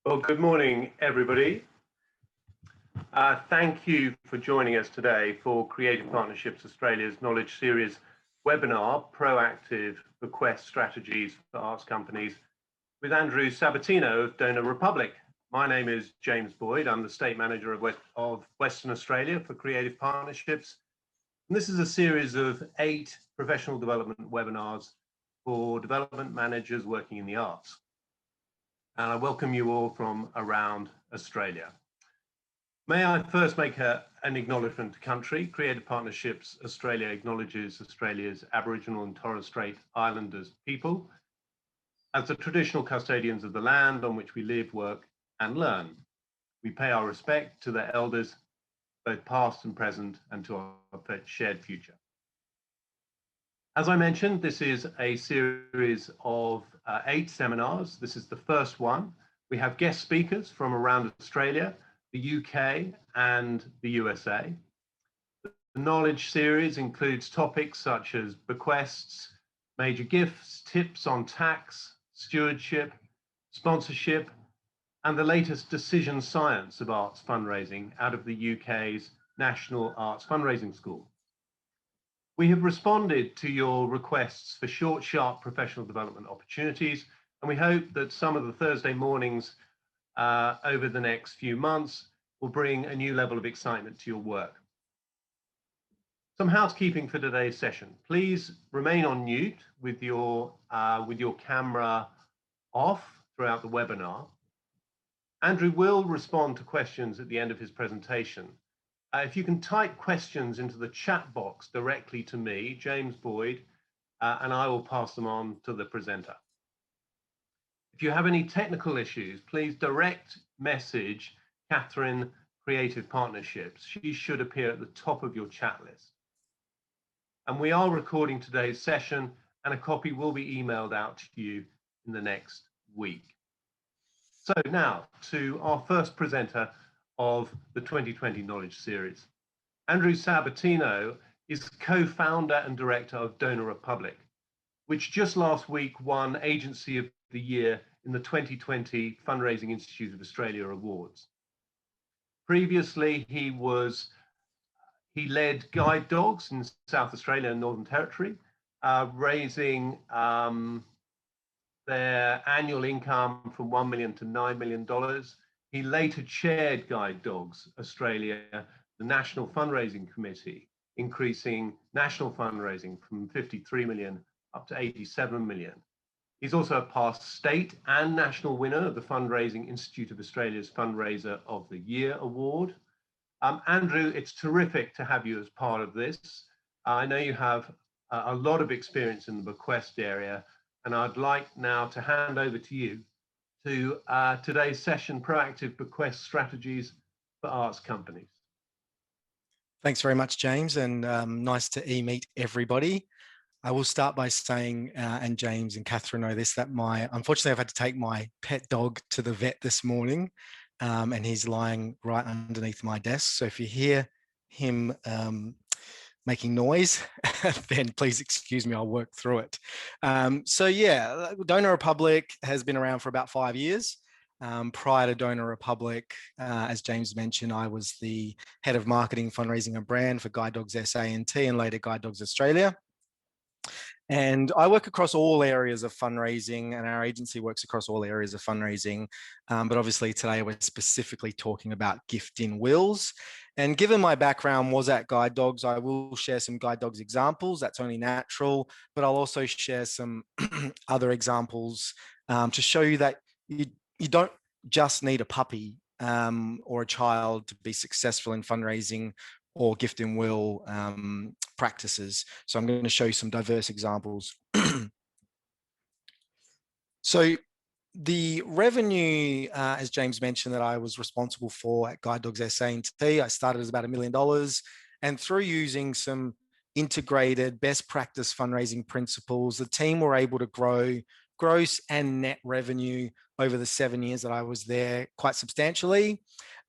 Well, good morning, everybody. Thank you for joining us today for Creative Partnerships Australia's Knowledge Series webinar, Proactive Bequest Strategies for Arts Companies, with Andrew Sabatino of Donor Republic. My name is James Boyd. I'm the State Manager of Western Australia for Creative Partnerships. And this is a series of 8 professional development webinars for development managers working in the arts. And I welcome you all from around Australia. May I first make an acknowledgement to country. Creative Partnerships Australia acknowledges Australia's Aboriginal and Torres Strait Islanders people as the traditional custodians of the land on which we live, work and learn. We pay our respect to their elders, both past and present, and to our shared future. As I mentioned, this is a series of 8 seminars. This is the first one. We have guest speakers from around Australia, the UK and the USA. The knowledge series includes topics such as bequests, major gifts, tips on tax, stewardship, sponsorship, and the latest decision science of arts fundraising out of the UK's National Arts Fundraising School. We have responded to your requests for short, sharp professional development opportunities, and we hope that some of the Thursday mornings over the next few months will bring a new level of excitement to your work. Some housekeeping for today's session. Please remain on mute with your camera off throughout the webinar. Andrew will respond to questions at the end of his presentation. If you can type questions into the chat box directly to me, James Boyd, and I will pass them on to the presenter. If you have any technical issues, please direct message Catherine Creative Partnerships. She should appear at the top of your chat list. And we are recording today's session, and a copy will be emailed out to you in the next week. So now to our first presenter of the 2020 Knowledge Series. Andrew Sabatino is co-founder and director of Donor Republic, which just last week won Agency of the Year in the 2020 Fundraising Institute of Australia Awards. Previously, he led guide dogs in South Australia and Northern Territory, raising their annual income from $1 million to $9 million. He later chaired Guide Dogs Australia, the National Fundraising Committee, increasing national fundraising from 53 million up to 87 million. He's also a past state and national winner of the Fundraising Institute of Australia's Fundraiser of the Year Award. Andrew, it's terrific to have you as part of this. I know you have a lot of experience in the bequest area, and I'd like now to hand over to you to today's session, Proactive Bequest Strategies for Arts Companies. Thanks very much, James, and nice to e-meet everybody. I will start by saying, and James and Catherine know this, that unfortunately I've had to take my pet dog to the vet this morning, and he's lying right underneath my desk. So if you hear him making noise, then please excuse me, I'll work through it. So yeah, Donor Republic has been around for about 5 years. Prior to Donor Republic, as James mentioned, I was the head of marketing, fundraising and brand for Guide Dogs SANT and later Guide Dogs Australia. And I work across all areas of fundraising, and our agency works across all areas of fundraising. But obviously today we're specifically talking about gift in wills. And given my background was at Guide Dogs, I will share some Guide Dogs examples. That's only natural, but I'll also share some other examples to show you that you don't just need a puppy or a child to be successful in fundraising or gift in will practices. So I'm going to show you some diverse examples. So the revenue, as James mentioned, that I was responsible for at Guide Dogs SANT, I started as about $1 million, and through using some integrated best practice fundraising principles, the team were able to grow gross and net revenue over the 7 years that I was there quite substantially,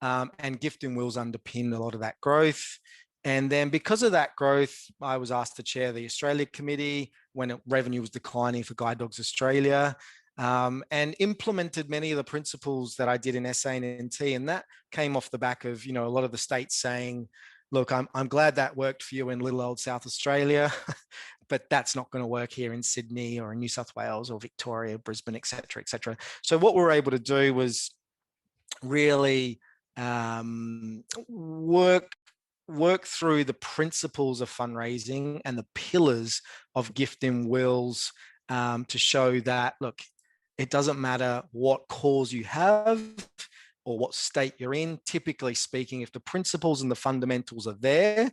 and gift in wills underpinned a lot of that growth. And then because of that growth, I was asked to chair the Australia Committee when revenue was declining for Guide Dogs Australia. and implemented many of the principles that I did in SA and NT. And that came off the back of, a lot of the states saying, look, I'm glad that worked for you in little old South Australia, but that's not going to work here in Sydney or in New South Wales or Victoria, Brisbane, et cetera, et cetera. So what we were able to do was really work through the principles of fundraising and the pillars of gift in wills to show that, look, it doesn't matter what cause you have or what state you're in. Typically speaking, if the principles and the fundamentals are there,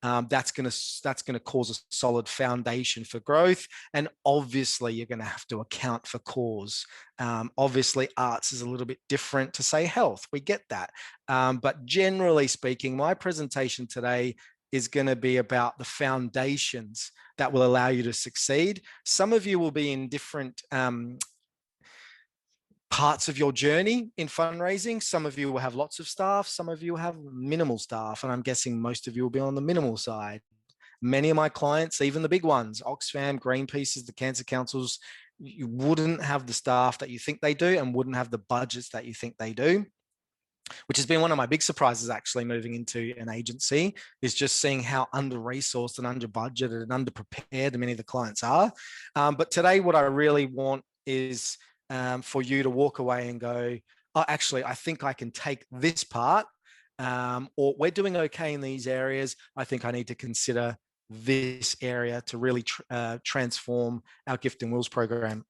that's going to cause a solid foundation for growth. And obviously, you're going to have to account for cause. Obviously, arts is a little bit different to, say, health. We get that. But generally speaking, my presentation today is going to be about the foundations that will allow you to succeed. Some of you will be in different parts of your journey in fundraising. Some of you will have lots of staff, some of you have minimal staff, and I'm guessing most of you will be on the minimal side. Many of my clients, even the big ones, Oxfam, Greenpeace's, the cancer councils, you wouldn't have the staff that you think they do and wouldn't have the budgets that you think they do, which has been one of my big surprises actually moving into an agency, is just seeing how under-resourced and under-budgeted and under-prepared many of the clients are. But today what I really want is for you to walk away and go, oh, actually, I think I can take this part, or we're doing okay in these areas. I think I need to consider this area to really transform our gift and wills program.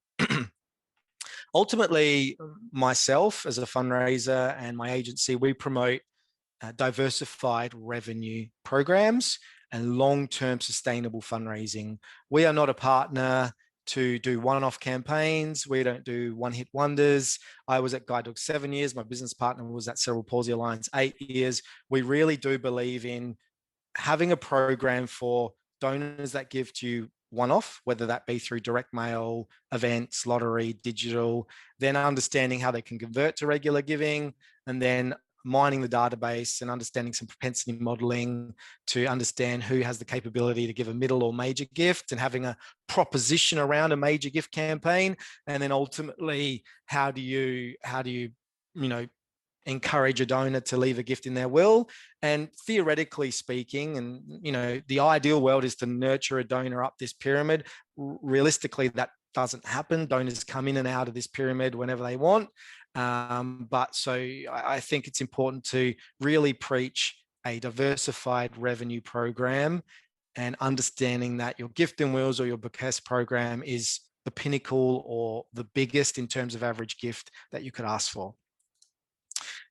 Ultimately, myself as a fundraiser and my agency, we promote diversified revenue programs and long-term sustainable fundraising. We are not a partner to do one-off campaigns. We don't do one-hit wonders. I was at Guide Dogs 7 years. My business partner was at Cerebral Palsy Alliance 8 years. We really do believe in having a program for donors that give to you one-off, whether that be through direct mail, events, lottery, digital, then understanding how they can convert to regular giving, and then mining the database and understanding some propensity modeling to understand who has the capability to give a middle or major gift, and having a proposition around a major gift campaign. And then ultimately, how do you encourage a donor to leave a gift in their will? And theoretically speaking, and the ideal world is to nurture a donor up this pyramid. Realistically, that doesn't happen. Donors come in and out of this pyramid whenever they want. But so I think it's important to really preach a diversified revenue program, and understanding that your gift and wills or your bequest program is the pinnacle or the biggest in terms of average gift that you could ask for.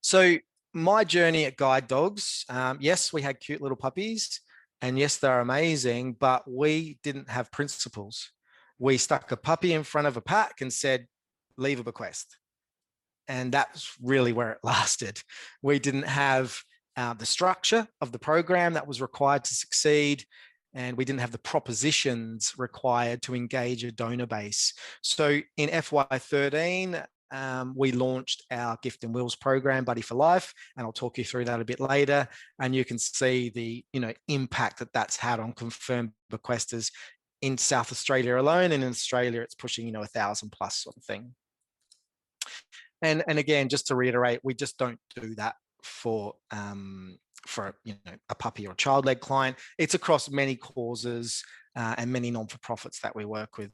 So my journey at Guide Dogs, yes, we had cute little puppies, and yes, they're amazing, but we didn't have principles. We stuck a puppy in front of a pack and said, leave a bequest. And that's really where it lasted. We didn't have the structure of the program that was required to succeed, and we didn't have the propositions required to engage a donor base. So in FY13, we launched our gift and wills program, Buddy for Life, and I'll talk you through that a bit later. And you can see the impact that that's had on confirmed bequesters in South Australia alone, and in Australia it's pushing 1,000 plus sort of thing. And again, just to reiterate, we just don't do that for a puppy or a child-led client. It's across many causes and many non-for-profits that we work with.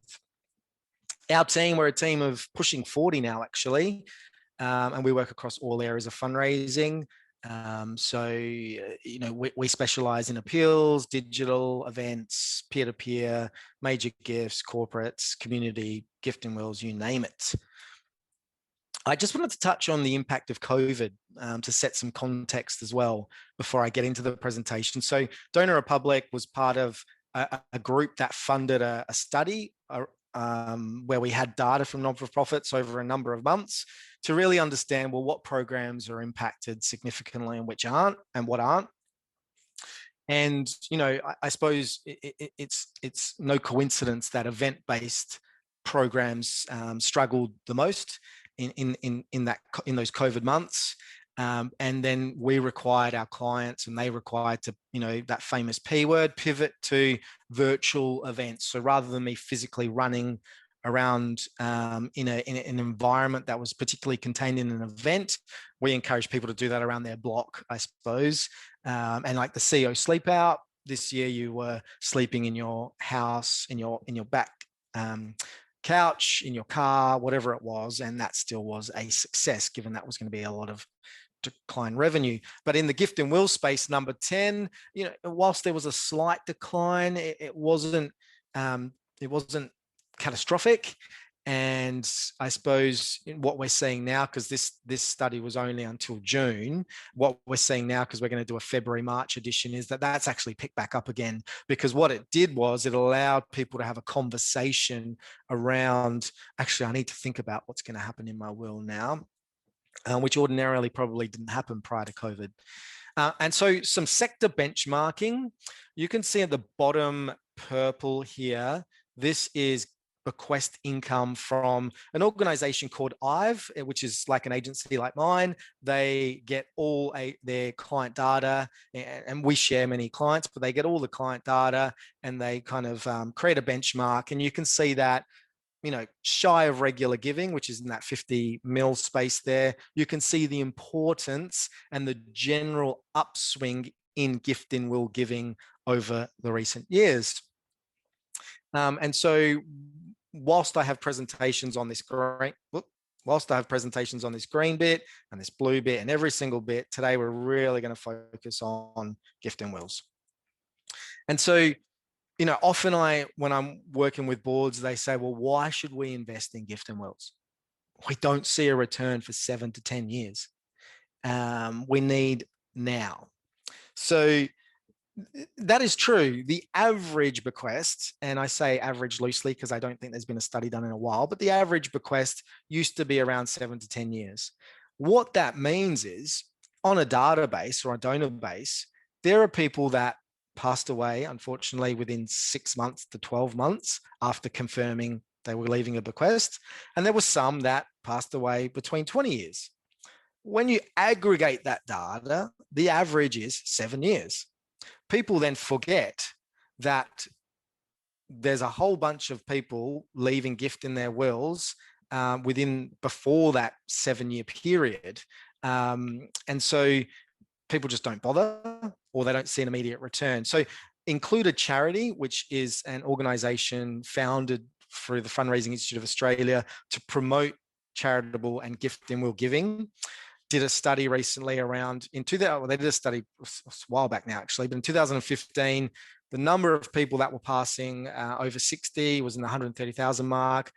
Our team, we're a team of pushing 40 now, actually, and we work across all areas of fundraising. We specialize in appeals, digital events, peer-to-peer, major gifts, corporates, community, gift and wills, you name it. I just wanted to touch on the impact of COVID to set some context as well before I get into the presentation. So Donor Republic was part of a group that funded a study where we had data from non-for-profits over a number of months to really understand, well, what programs are impacted significantly and which aren't, and what aren't. And, I suppose it's no coincidence that event-based programs struggled the most in those COVID months. And then we required our clients, and they required to, that famous P word, pivot to virtual events. So rather than me physically running around in an environment that was particularly contained in an event. We encourage people to do that around their block, I suppose. And like the CEO sleep out, this year you were sleeping in your house, in your back couch, in your car, whatever it was, and that still was a success, given that was going to be a lot of decline revenue. But in the gift and will space, number 10, whilst there was a slight decline, it wasn't catastrophic. And I suppose what we're seeing now, because this study was only until June, what we're seeing now, because we're going to do a February, March edition, is that that's actually picked back up again. Because what it did was it allowed people to have a conversation around, actually, I need to think about what's going to happen in my will now, which ordinarily probably didn't happen prior to COVID. And so some sector benchmarking, you can see at the bottom purple here, this is Bequest income from an organization called IVE, which is like an agency like mine. They get all their client data, and we share many clients, but they get all the client data and they kind of create a benchmark. And you can see that, shy of regular giving, which is in that 50 mil space there, you can see the importance and the general upswing in gift in will giving over the recent years. And so whilst I have presentations on this green bit and this blue bit and every single bit, today we're really going to focus on gift and wills. And so, often when I'm working with boards, they say, well, why should we invest in gift and wills? We don't see a return for 7 to 10 years. We need now. So that is true. The average bequest, and I say average loosely because I don't think there's been a study done in a while, but the average bequest used to be around 7 to 10 years. What that means is, on a database or a donor base, there are people that passed away, unfortunately, within 6 months to 12 months after confirming they were leaving a bequest. And there were some that passed away between 20 years. When you aggregate that data, the average is 7 years. People then forget that there's a whole bunch of people leaving gift in their wills before that 7-year period. And so people just don't bother, or they don't see an immediate return. So Included Charity, which is an organization founded through the Fundraising Institute of Australia to promote charitable and gift in will giving, did a study recently around, they did a study a while back now, actually, but in 2015, the number of people that were passing over 60 was in the 130,000 mark,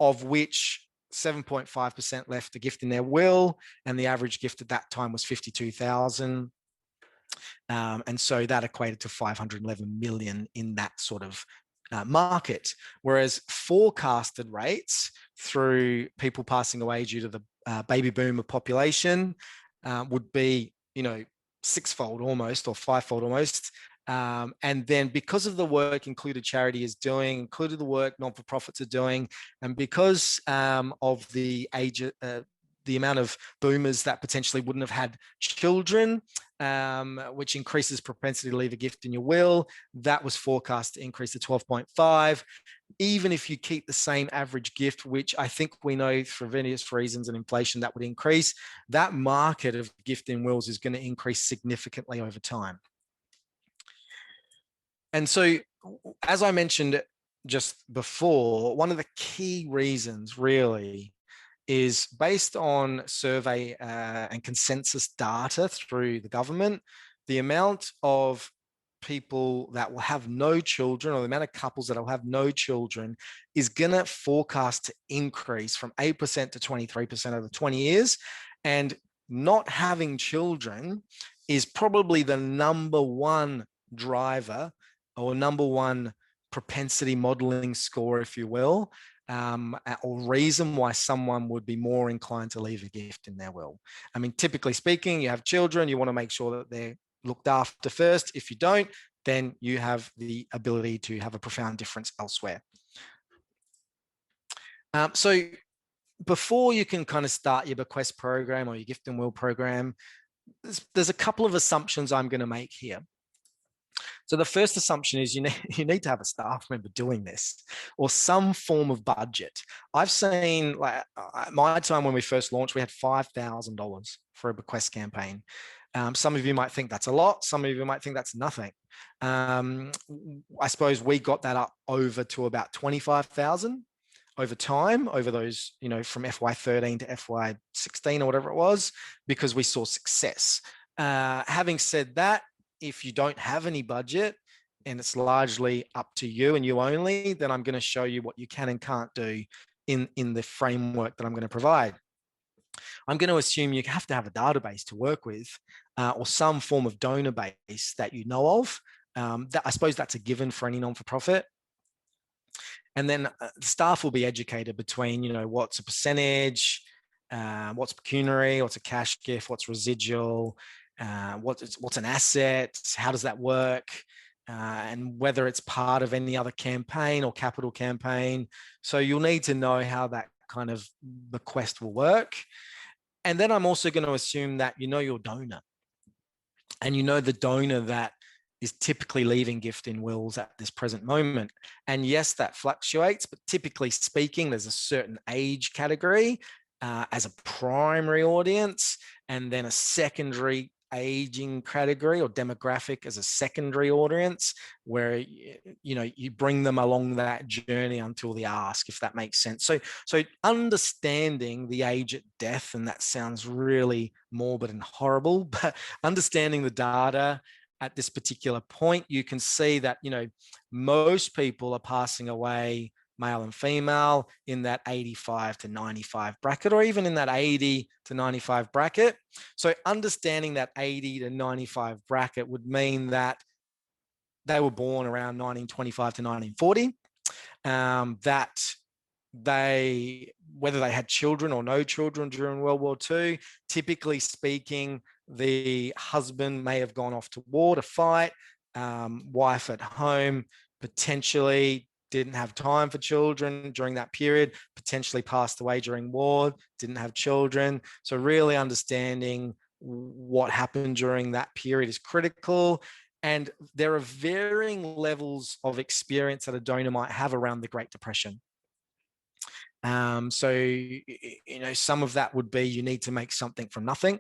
of which 7.5% left a gift in their will, and the average gift at that time was 52,000. And so that equated to 511 million in that sort of market. Whereas forecasted rates through people passing away due to the baby boom of population would be, sixfold almost, or fivefold almost. And then because of the work Included Charity is doing, included the work non-for-profits are doing, and because of the age, the amount of boomers that potentially wouldn't have had children, which increases propensity to leave a gift in your will, that was forecast to increase to 12.5. Even if you keep the same average gift, which I think we know for various reasons and inflation that would increase, that market of gift in wills is going to increase significantly over time. And so, as I mentioned just before, one of the key reasons really is based on survey and consensus data through the government, the amount of people that will have no children, or the amount of couples that will have no children, is going to forecast to increase from 8% to 23% over 20 years. And not having children is probably the number one driver, or number one propensity modeling score, if you will, or reason why someone would be more inclined to leave a gift in their will. I mean, typically speaking, you have children, you want to make sure that they're looked after first. If you don't, then you have the ability to have a profound difference elsewhere. So before you can kind of start your bequest program or your gift and will program, there's a couple of assumptions I'm going to make here. So the first assumption is you need to have a staff member doing this or some form of budget. I've seen, like my time when we first launched, we had $5,000 for a Bequest campaign. Some of you might think that's a lot. Some of you might think that's nothing. I suppose we got that up over to about 25,000 over time, over those, from FY13 to FY16 or whatever it was, because we saw success. Having said that, if you don't have any budget and it's largely up to you and you only, then I'm going to show you what you can and can't do in the framework that I'm going to provide. I'm going to assume you have to have a database to work with or some form of donor base that you know of. I suppose that's a given for any non-for-profit. And then staff will be educated between, what's a percentage, what's pecuniary, what's a cash gift, what's residual, what's an asset, how does that work, and whether it's part of any other campaign or capital campaign. So you'll need to know how that kind of bequest will work. And then I'm also going to assume that you know your donor and you know the donor that is typically leaving gift in wills at this present moment. And yes, that fluctuates, but typically speaking, there's a certain age category as a primary audience, and then a secondary aging category or demographic as a secondary audience, where you bring them along that journey until the ask, if that makes sense. So understanding the age at death, and that sounds really morbid and horrible, but understanding the data at this particular point, you can see that, most people are passing away, male and female, in that 85 to 95 bracket, or even in that 80 to 95 bracket. So understanding that 80 to 95 bracket would mean that they were born around 1925 to 1940, that whether they had children or no children during World War II, typically speaking, the husband may have gone off to war to fight, wife at home, potentially didn't have time for children during that period, potentially passed away during war, didn't have children. So really understanding what happened during that period is critical. And there are varying levels of experience that a donor might have around the Great Depression. So, some of that would be you need to make something from nothing.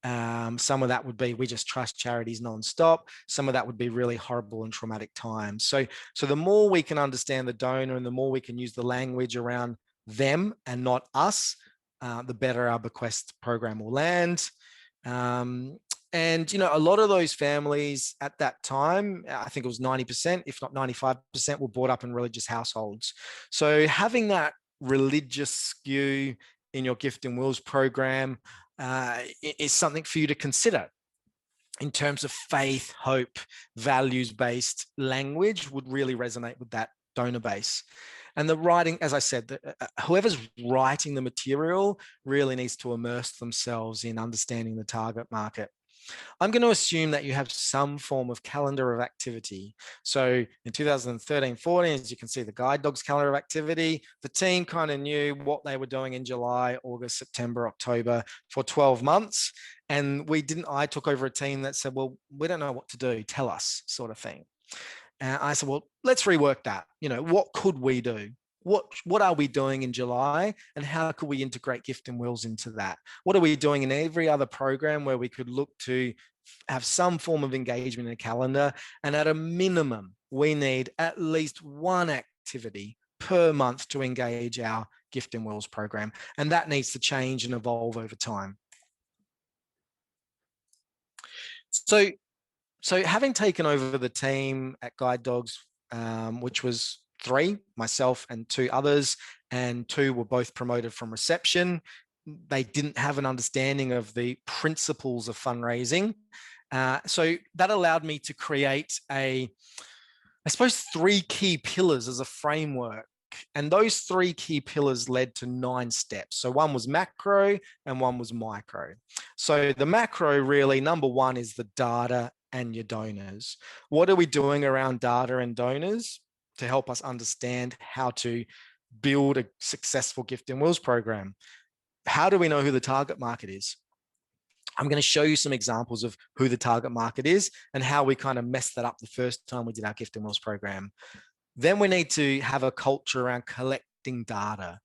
Some of that would be we just trust charities nonstop. Some of that would be really horrible and traumatic times. So the more we can understand the donor and the more we can use the language around them and not us, the better our bequest program will land. And, a lot of those families at that time, I think it was 90%, if not 95%, were brought up in religious households. So having that religious skew in your gift and wills program is something for you to consider in terms of faith, hope, values-based language would really resonate with that donor base. And the writing, as I said, whoever's writing the material really needs to immerse themselves in understanding the target market. I'm going to assume that you have some form of calendar of activity. So in 2013-14, as you can see, the Guide Dogs calendar of activity, the team kind of knew what they were doing in July, August, September, October for 12 months. And I took over a team that said, well, we don't know what to do. Tell us, sort of thing. And I said, well, let's rework that. What could we do? What are we doing in July, and how could we integrate gift and wills into that? What are we doing in every other program where we could look to have some form of engagement in a calendar? And at a minimum, we need at least one activity per month to engage our gift and wills program. And that needs to change and evolve over time. So having taken over the team at Guide Dogs, which was 3, myself and 2 others, and 2 were both promoted from reception. They didn't have an understanding of the principles of fundraising. So that allowed me to create I suppose 3 key pillars as a framework. And those 3 key pillars led to 9 steps. So one was macro and one was micro. So the macro really, number 1 is the data and your donors. What are we doing around data and donors to help us understand how to build a successful gift and wills program? How do we know who the target market is? I'm going to show you some examples of who the target market is and how we kind of messed that up the first time we did our Gift and Wills program. Then we need to have a culture around collecting data,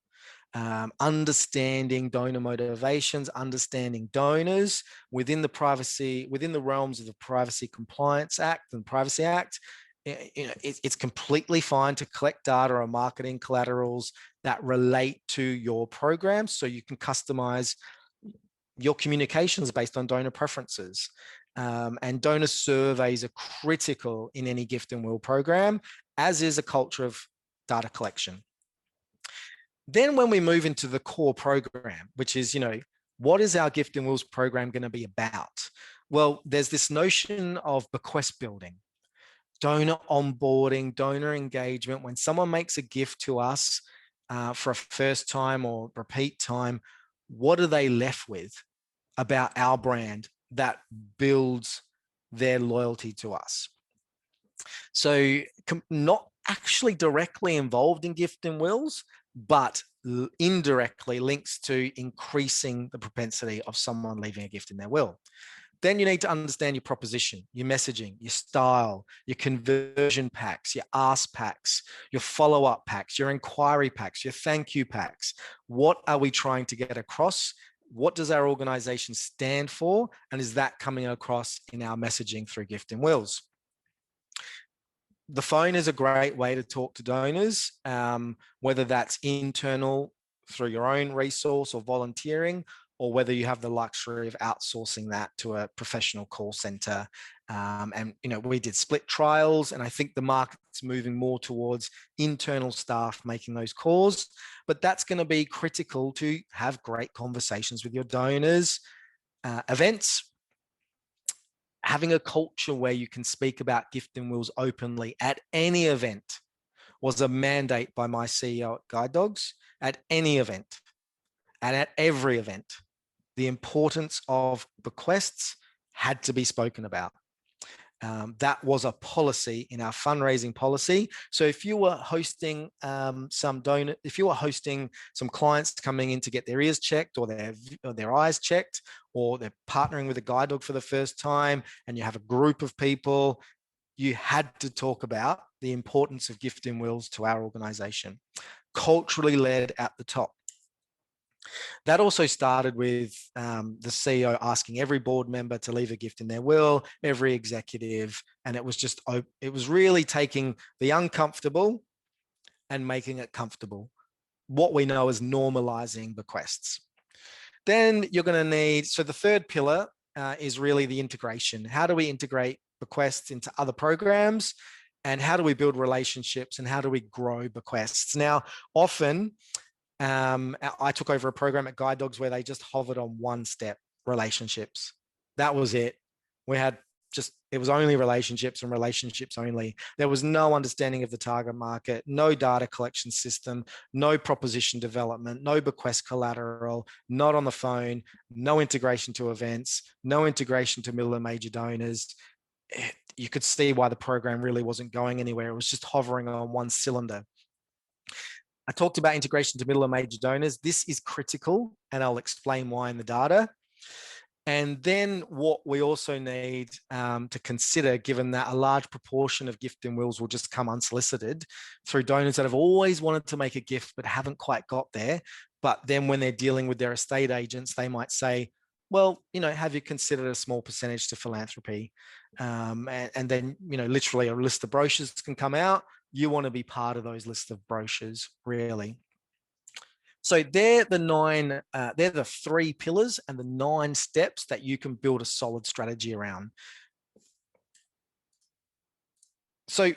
understanding donor motivations, understanding donors within the realms of the Privacy Compliance Act and Privacy Act. It's completely fine to collect data or marketing collaterals that relate to your program, so you can customize your communications based on donor preferences. And donor surveys are critical in any gift and will program, as is a culture of data collection. Then when we move into the core program, which is, what is our gift and wills program going to be about? Well, there's this notion of bequest building, donor onboarding, donor engagement. When someone makes a gift to us for a first time or repeat time, what are they left with about our brand that builds their loyalty to us? So not actually directly involved in gift and wills, but indirectly links to increasing the propensity of someone leaving a gift in their will. Then you need to understand your proposition, your messaging, your style, your conversion packs, your ask packs, your follow-up packs, your inquiry packs, your thank you packs. What are we trying to get across? What does our organization stand for? And is that coming across in our messaging through gift and wills? The phone is a great way to talk to donors, whether that's internal through your own resource or volunteering, or whether you have the luxury of outsourcing that to a professional call center. And we did split trials, and I think the market's moving more towards internal staff making those calls, but that's going to be critical to have great conversations with your donors. Events, having a culture where you can speak about gift and wills openly at any event was a mandate by my CEO at Guide Dogs. At any event and at every event, the importance of bequests had to be spoken about. That was a policy in our fundraising policy. So if you were hosting some clients coming in to get their ears checked or their eyes checked, or they're partnering with a guide dog for the first time, and you have a group of people, you had to talk about the importance of gift and wills to our organization, culturally led at the top. That also started with the CEO asking every board member to leave a gift in their will, every executive, and it was really taking the uncomfortable and making it comfortable, what we know as normalizing bequests. Then you're going to need, so the third pillar is really the integration. How do we integrate bequests into other programs? And how do we build relationships, and how do we grow bequests? Now, often, I took over a program at Guide Dogs where they just hovered on one step, relationships. That was it. It was only relationships and relationships only. There was no understanding of the target market, no data collection system, no proposition development, no bequest collateral, not on the phone, no integration to events, no integration to middle and major donors. You could see why the program really wasn't going anywhere. It was just hovering on one cylinder. I talked about integration to middle and major donors. This is critical, and I'll explain why in the data. And then what we also need to consider, given that a large proportion of gift and wills will just come unsolicited through donors that have always wanted to make a gift but haven't quite got there. But then when they're dealing with their estate agents, they might say, well, have you considered a small percentage to philanthropy? And then, literally a list of brochures can come out. You want to be part of those lists of brochures, really. So they're the 3 pillars and the 9 steps that you can build a solid strategy around. So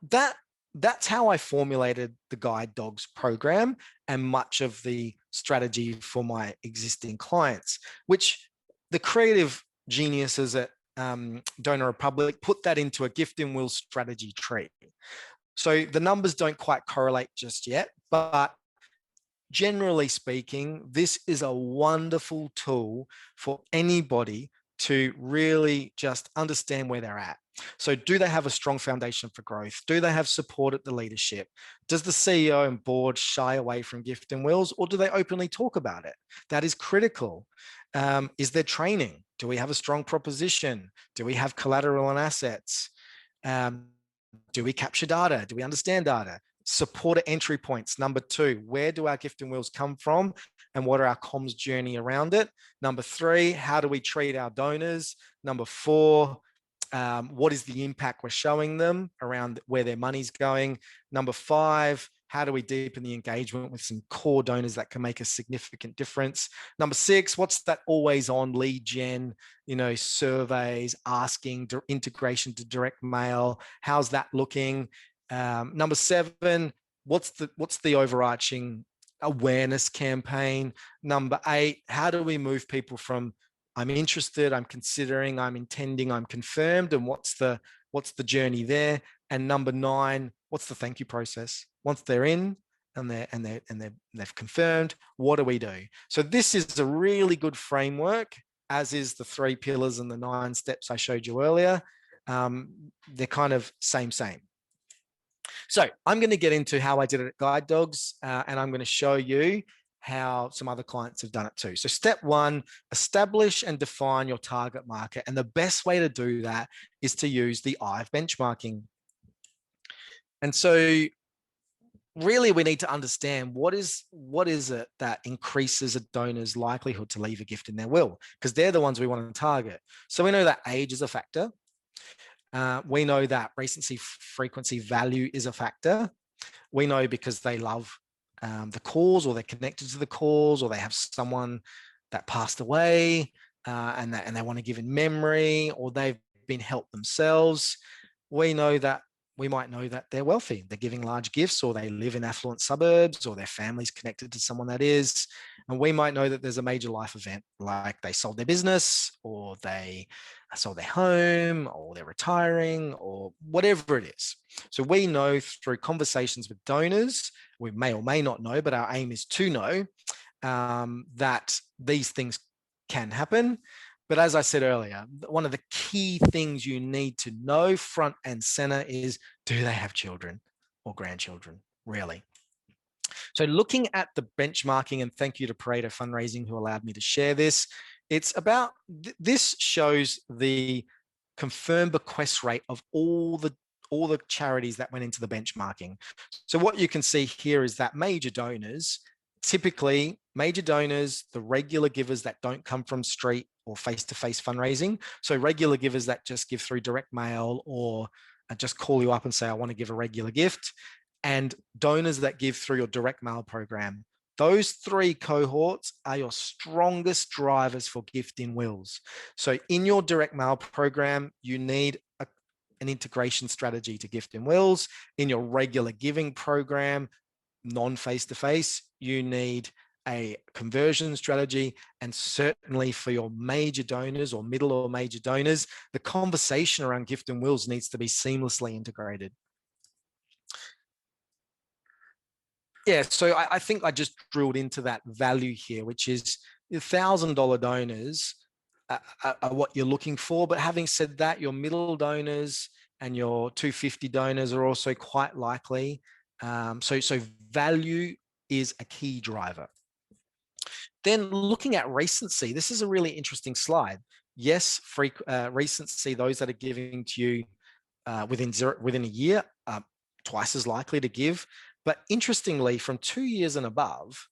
that's how I formulated the Guide Dogs program and much of the strategy for my existing clients, which the creative geniuses at Donor Republic put that into a gift and will strategy tree. So the numbers don't quite correlate just yet, but generally speaking, this is a wonderful tool for anybody to really just understand where they're at. So do they have a strong foundation for growth? Do they have support at the leadership? Does the CEO and board shy away from gift and wills, or do they openly talk about it? That is critical. Is there training? Do we have a strong proposition? Do we have collateral and assets? Do we capture data? Do we understand data? Supporter entry points. Number 2, where do our gift and wills come from? And what are our comms journey around it? Number 3, how do we treat our donors? Number 4, what is the impact we're showing them around where their money's going? Number 5, how do we deepen the engagement with some core donors that can make a significant difference? Number 6, what's that always on lead gen, surveys, asking, integration to direct mail? How's that looking? Number 7, what's the overarching awareness campaign? Number 8, how do we move people from I'm interested, I'm considering, I'm intending, I'm confirmed, and what's the journey there? And number 9, what's the thank you process? Once they're in and they've confirmed, what do we do? So this is a really good framework, as is the 3 pillars and the 9 steps I showed you earlier. They're kind of same. So I'm going to get into how I did it at Guide Dogs, and I'm going to show you how some other clients have done it too. So step 1, establish and define your target market. And the best way to do that is to use the IVE benchmarking. And so really we need to understand what is it that increases a donor's likelihood to leave a gift in their will, because they're the ones we want to target. So we know that age is a factor. We know that recency, frequency, value is a factor. We know because they love the cause, or they're connected to the cause, or they have someone that passed away and they want to give in memory, or they've been helped themselves. We might know that they're wealthy, they're giving large gifts, or they live in affluent suburbs, or their family's connected to someone that is. And we might know that there's a major life event, like they sold their business, or they sold their home, or they're retiring, or whatever it is. So we know through conversations with donors, we may or may not know, but our aim is to know that these things can happen. But as I said earlier, one of the key things you need to know front and center is, do they have children or grandchildren, really? So looking at the benchmarking, and thank you to Pareto Fundraising who allowed me to share this, it's about, this shows the confirmed bequest rate of all the charities that went into the benchmarking. So what you can see here is that major donors, typically major donors, the regular givers that don't come from street or face-to-face fundraising. So regular givers that just give through direct mail, or just call you up and say, I want to give a regular gift, and donors that give through your direct mail program. Those 3 cohorts are your strongest drivers for gift in wills. So in your direct mail program, you need an integration strategy to gift in wills. In your regular giving program, non-face-to-face, you need a conversion strategy. And certainly for your major donors or middle or major donors, the conversation around gift and wills needs to be seamlessly integrated. Yeah, so I think I just drilled into that value here, which is $1,000 donors are what you're looking for. But having said that, your middle donors and your 250 donors are also quite likely. So value is a key driver. Then looking at recency, this is a really interesting slide. Yes, recency, those that are giving to you within a year are twice as likely to give. But interestingly, from 2 years and above,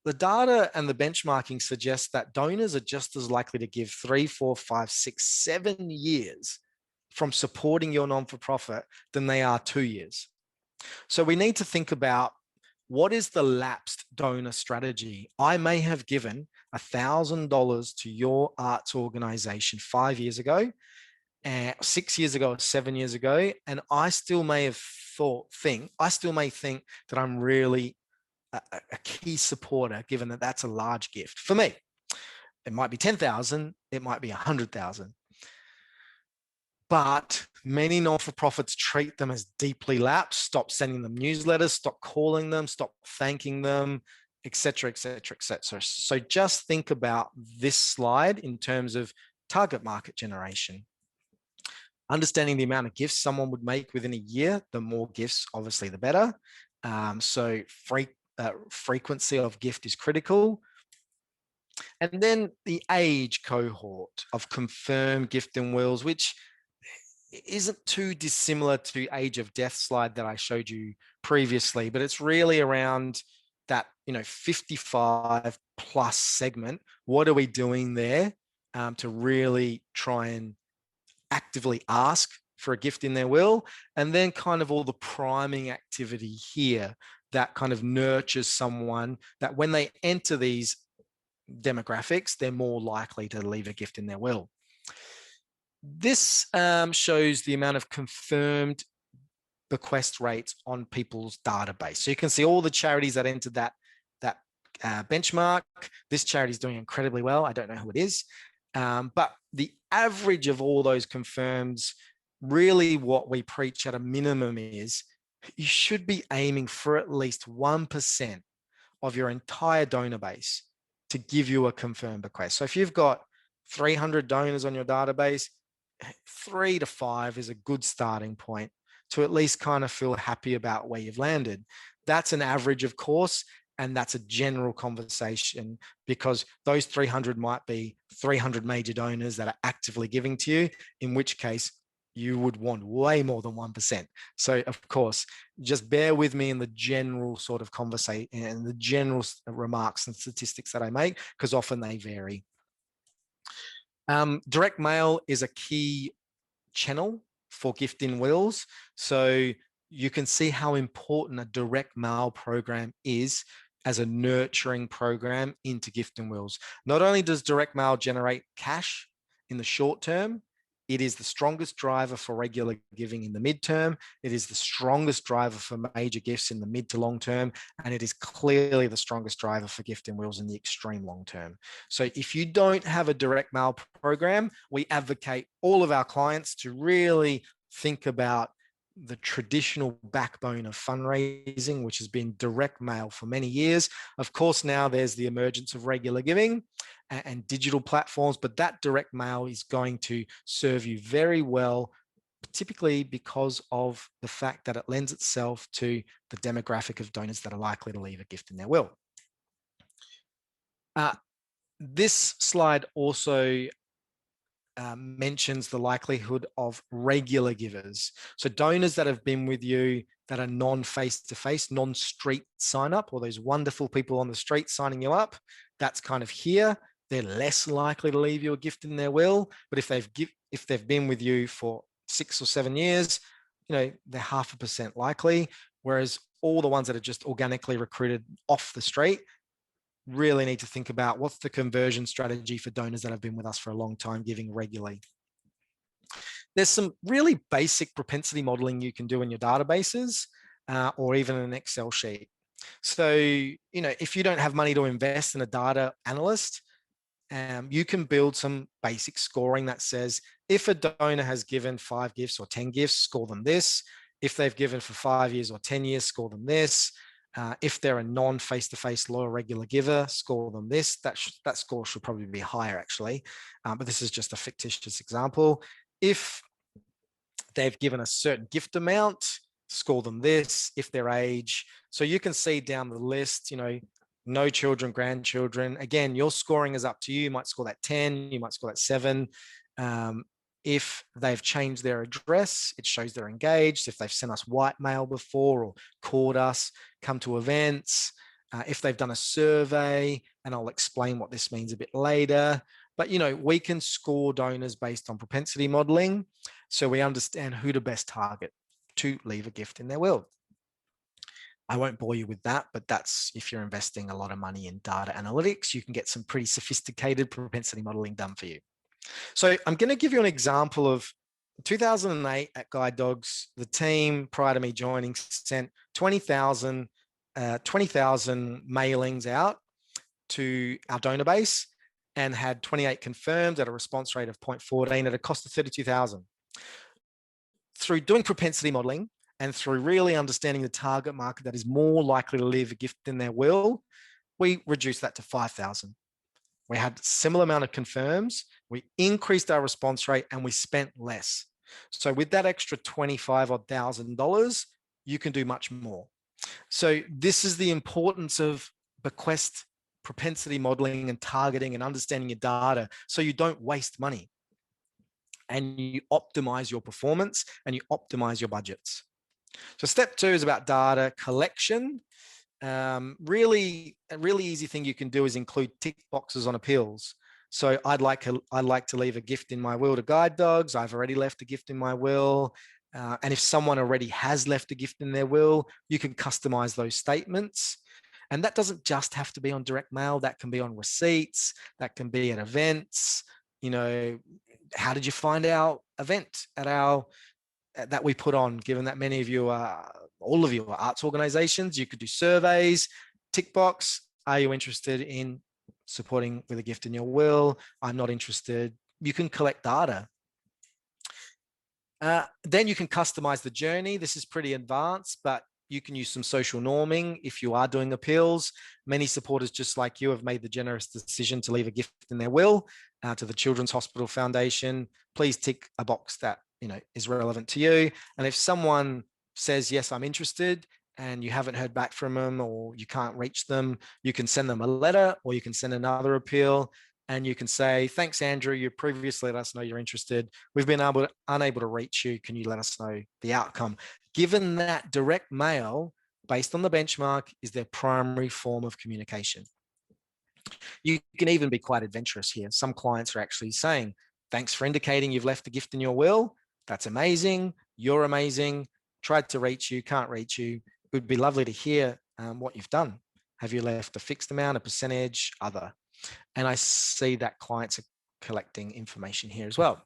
the data and the benchmarking suggests that donors are just as likely to give 3, 4, 5, 6, 7 years from supporting your non-for-profit than they are 2 years. So we need to think about, what is the lapsed donor strategy? I may have given $1,000 to your arts organization 5 years ago, 6 years ago, 7 years ago, and I still may think that I'm really a key supporter, given that that's a large gift for me. It might be 10,000, it might be 100,000. But many non-for-profits treat them as deeply lapsed, stop sending them newsletters, stop calling them, stop thanking them, etc., etc., etc. So just think about this slide in terms of target market generation. Understanding the amount of gifts someone would make within a year, the more gifts, obviously, the better. So frequency of gift is critical. And then the age cohort of confirmed gift and wills, which isn't too dissimilar to age of death slide that I showed you previously, but it's really around that 55 plus segment. What are we doing there to really try and actively ask for a gift in their will? And then kind of all the priming activity here that kind of nurtures someone that when they enter these demographics, they're more likely to leave a gift in their will. This shows the amount of confirmed bequest rates on people's database. So you can see all the charities that entered that benchmark. This charity is doing incredibly well. I don't know who it is, but the average of all those confirms, really what we preach at a minimum is you should be aiming for at least 1% of your entire donor base to give you a confirmed bequest. So if you've got 300 donors on your database, 3 to 5 is a good starting point to at least kind of feel happy about where you've landed. That's an average, of course, and that's a general conversation because those 300 might be 300 major donors that are actively giving to you, in which case you would want way more than 1%. So of course, just bear with me in the general sort of conversation and the general remarks and statistics that I make, because often they vary. Direct mail is a key channel for gift in wills. So you can see how important a direct mail program is as a nurturing program into gift and wills. Not only does direct mail generate cash in the short term, it is the strongest driver for regular giving in the midterm. It is the strongest driver for major gifts in the mid to long term. And it is clearly the strongest driver for gift and wills in the extreme long term. So if you don't have a direct mail program, we advocate all of our clients to really think about the traditional backbone of fundraising, which has been direct mail for many years. Of course, now there's the emergence of regular giving and digital platforms, but that direct mail is going to serve you very well, typically because of the fact that it lends itself to the demographic of donors that are likely to leave a gift in their will. This slide also mentions the likelihood of regular givers. So donors that have been with you that are non-face-to-face, non-street sign up, or those wonderful people on the street signing you up, that's kind of here. They're less likely to leave you a gift in their will. But if they've been with you for 6 or 7 years, they're 0.5% likely. Whereas all the ones that are just organically recruited off the street, really need to think about what's the conversion strategy for donors that have been with us for a long time giving regularly. There's some really basic propensity modeling you can do in your databases or even an Excel sheet. So, if you don't have money to invest in a data analyst, you can build some basic scoring that says, if a donor has given 5 gifts or 10 gifts, score them this. If they've given for 5 years or 10 years, score them this. If they're a non-face-to-face loyal regular giver, score them this. That score should probably be higher, actually. But this is just a fictitious example. If they've given a certain gift amount, score them this. If their age. So you can see down the list, no children, grandchildren. Again, your scoring is up to you. You might score that 10, you might score that 7. If they've changed their address, it shows they're engaged. If they've sent us white mail before or called us, come to events, if they've done a survey, and I'll explain what this means a bit later. But, we can score donors based on propensity modeling, so we understand who to best target to leave a gift in their will. I won't bore you with that, but that's if you're investing a lot of money in data analytics, you can get some pretty sophisticated propensity modeling done for you. So I'm going to give you an example of 2008 at Guide Dogs. The team prior to me joining sent 20,000 mailings out to our donor base and had 28 confirmed at a response rate of 0.14 at a cost of 32,000. Through doing propensity modeling and through really understanding the target market that is more likely to leave a gift in their will, we reduced that to 5,000. We had a similar amount of confirms, we increased our response rate, and we spent less. So with that extra $25,000, you can do much more. So this is the importance of bequest propensity modeling and targeting and understanding your data so you don't waste money and you optimize your performance and you optimize your budgets. So step 2 is about data collection. Really, a really easy thing you can do is include tick boxes on appeals. So I'd like to leave a gift in my will to guide dogs. I've already left a gift in my will. And if someone already has left a gift in their will, you can customize those statements. And that doesn't just have to be on direct mail. That can be on receipts. That can be at events. You know, how did you find our event at our that we put on, given that many of you are, all of you are arts organizations? You could do surveys, tick box. Are you interested in supporting with a gift in your will? I'm not interested. You can collect data. Then you can customize the journey. This is pretty advanced, but you can use some social norming if you are doing appeals. Many supporters, just like you, have made the generous decision to leave a gift in their will to the Children's Hospital Foundation. Please tick a box that is relevant to you. And if someone says, yes, I'm interested, and you haven't heard back from them or you can't reach them, you can send them a letter or you can send another appeal. And you can say, thanks, Andrew, you previously let us know you're interested. We've been unable to reach you. Can you let us know the outcome? Given that direct mail, based on the benchmark, is their primary form of communication. You can even be quite adventurous here. Some clients are actually saying, thanks for indicating you've left a gift in your will. That's amazing. You're amazing. Tried to reach you, can't reach you. It would be lovely to hear what you've done. Have you left a fixed amount, a percentage, other? And I see that clients are collecting information here as well.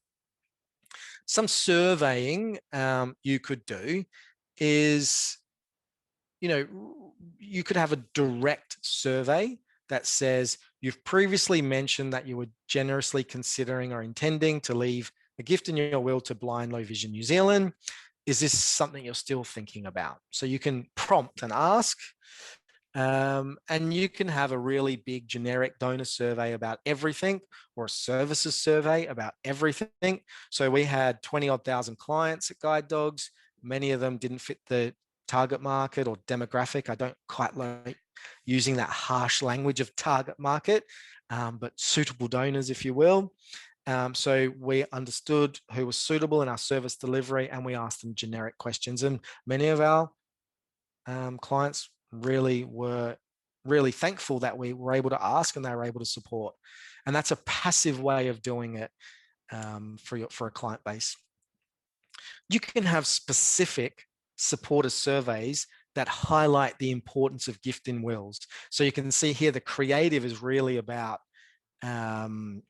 Some surveying you could do is, you could have a direct survey that says you've previously mentioned that you were generously considering or intending to leave a gift in your will to Blind Low Vision New Zealand. Is this something you're still thinking about? So you can prompt and ask. And you can have a really big generic donor survey about everything, or a services survey about everything. So we had 20-odd thousand clients at Guide Dogs. Many of them didn't fit the target market or demographic. I don't quite like using that harsh language of target market, but suitable donors, if you will. So we understood who was suitable in our service delivery, and we asked them generic questions. And many of our clients really were really thankful that we were able to ask and they were able to support. And that's a passive way of doing it for a client base. You can have specific supporter surveys that highlight the importance of gift in wills. So you can see here the creative is really about, when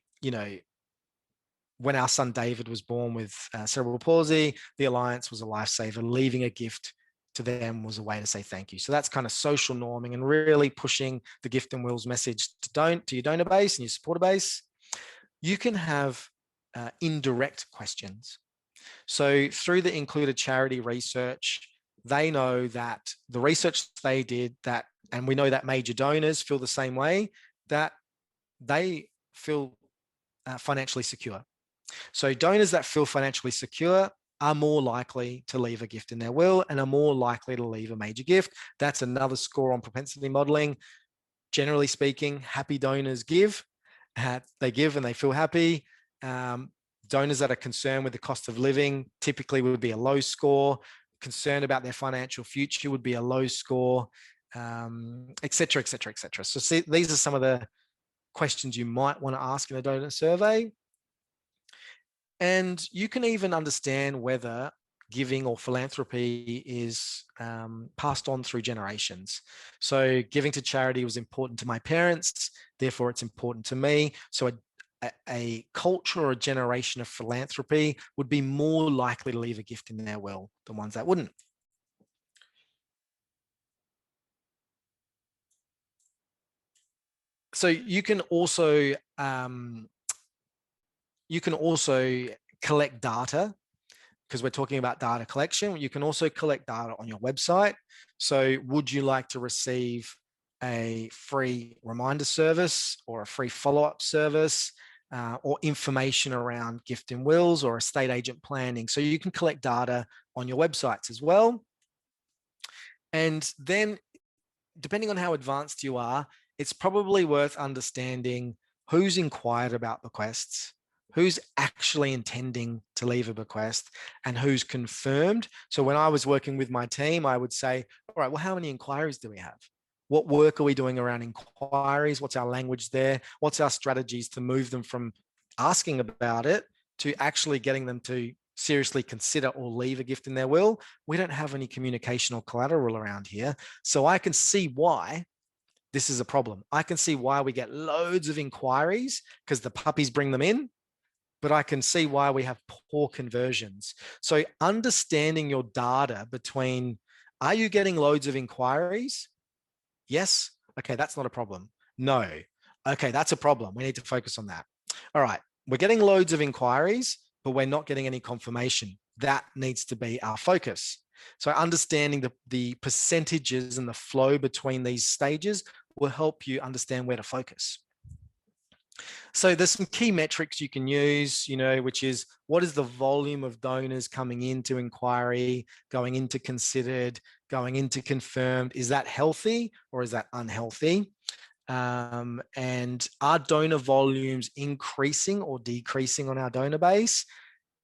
our son David was born with cerebral palsy, the Alliance was a lifesaver. Leaving a gift to them was a way to say thank you. So that's kind of social norming and really pushing the gift and wills message to your donor base and your supporter base. You can have indirect questions. So through the included charity research, they know that the research they did that, and we know that major donors feel the same way, that they feel financially secure. So donors that feel financially secure are more likely to leave a gift in their will and are more likely to leave a major gift. That's another score on propensity modeling. Generally speaking, happy donors give. They give and they feel happy. Donors that are concerned with the cost of living typically would be a low score. Concerned about their financial future would be a low score, et cetera, et cetera, et cetera. So see, these are some of the questions you might want to ask in a donor survey. And you can even understand whether giving or philanthropy is passed on through generations. So giving to charity was important to my parents, therefore it's important to me. So a culture or a generation of philanthropy would be more likely to leave a gift in their will than ones that wouldn't. So you can also collect data, because we're talking about data collection. You can also collect data on your website. So would you like to receive a free reminder service or a free follow-up service? or information around gift and wills or estate agent planning. So you can collect data on your websites as well. And then depending on how advanced you are, it's probably worth understanding who's inquired about bequests, who's actually intending to leave a bequest, and who's confirmed. So when I was working with my team, I would say, all right, well, how many inquiries do we have? What work are we doing around inquiries? What's our language there? What's our strategies to move them from asking about it to actually getting them to seriously consider or leave a gift in their will? We don't have any communication or collateral around here. So I can see why this is a problem. I can see why we get loads of inquiries because the puppies bring them in, but I can see why we have poor conversions. So understanding your data between, are you getting loads of inquiries? Yes. Okay, that's not a problem. No. Okay, that's a problem. We need to focus on that. All right, we're getting loads of inquiries, but we're not getting any confirmation. That needs to be our focus. So understanding the percentages and the flow between these stages will help you understand where to focus. So there's some key metrics you can use, which is what is the volume of donors coming into inquiry, going into considered, going into confirmed? Is that healthy or is that unhealthy? And are donor volumes increasing or decreasing on our donor base?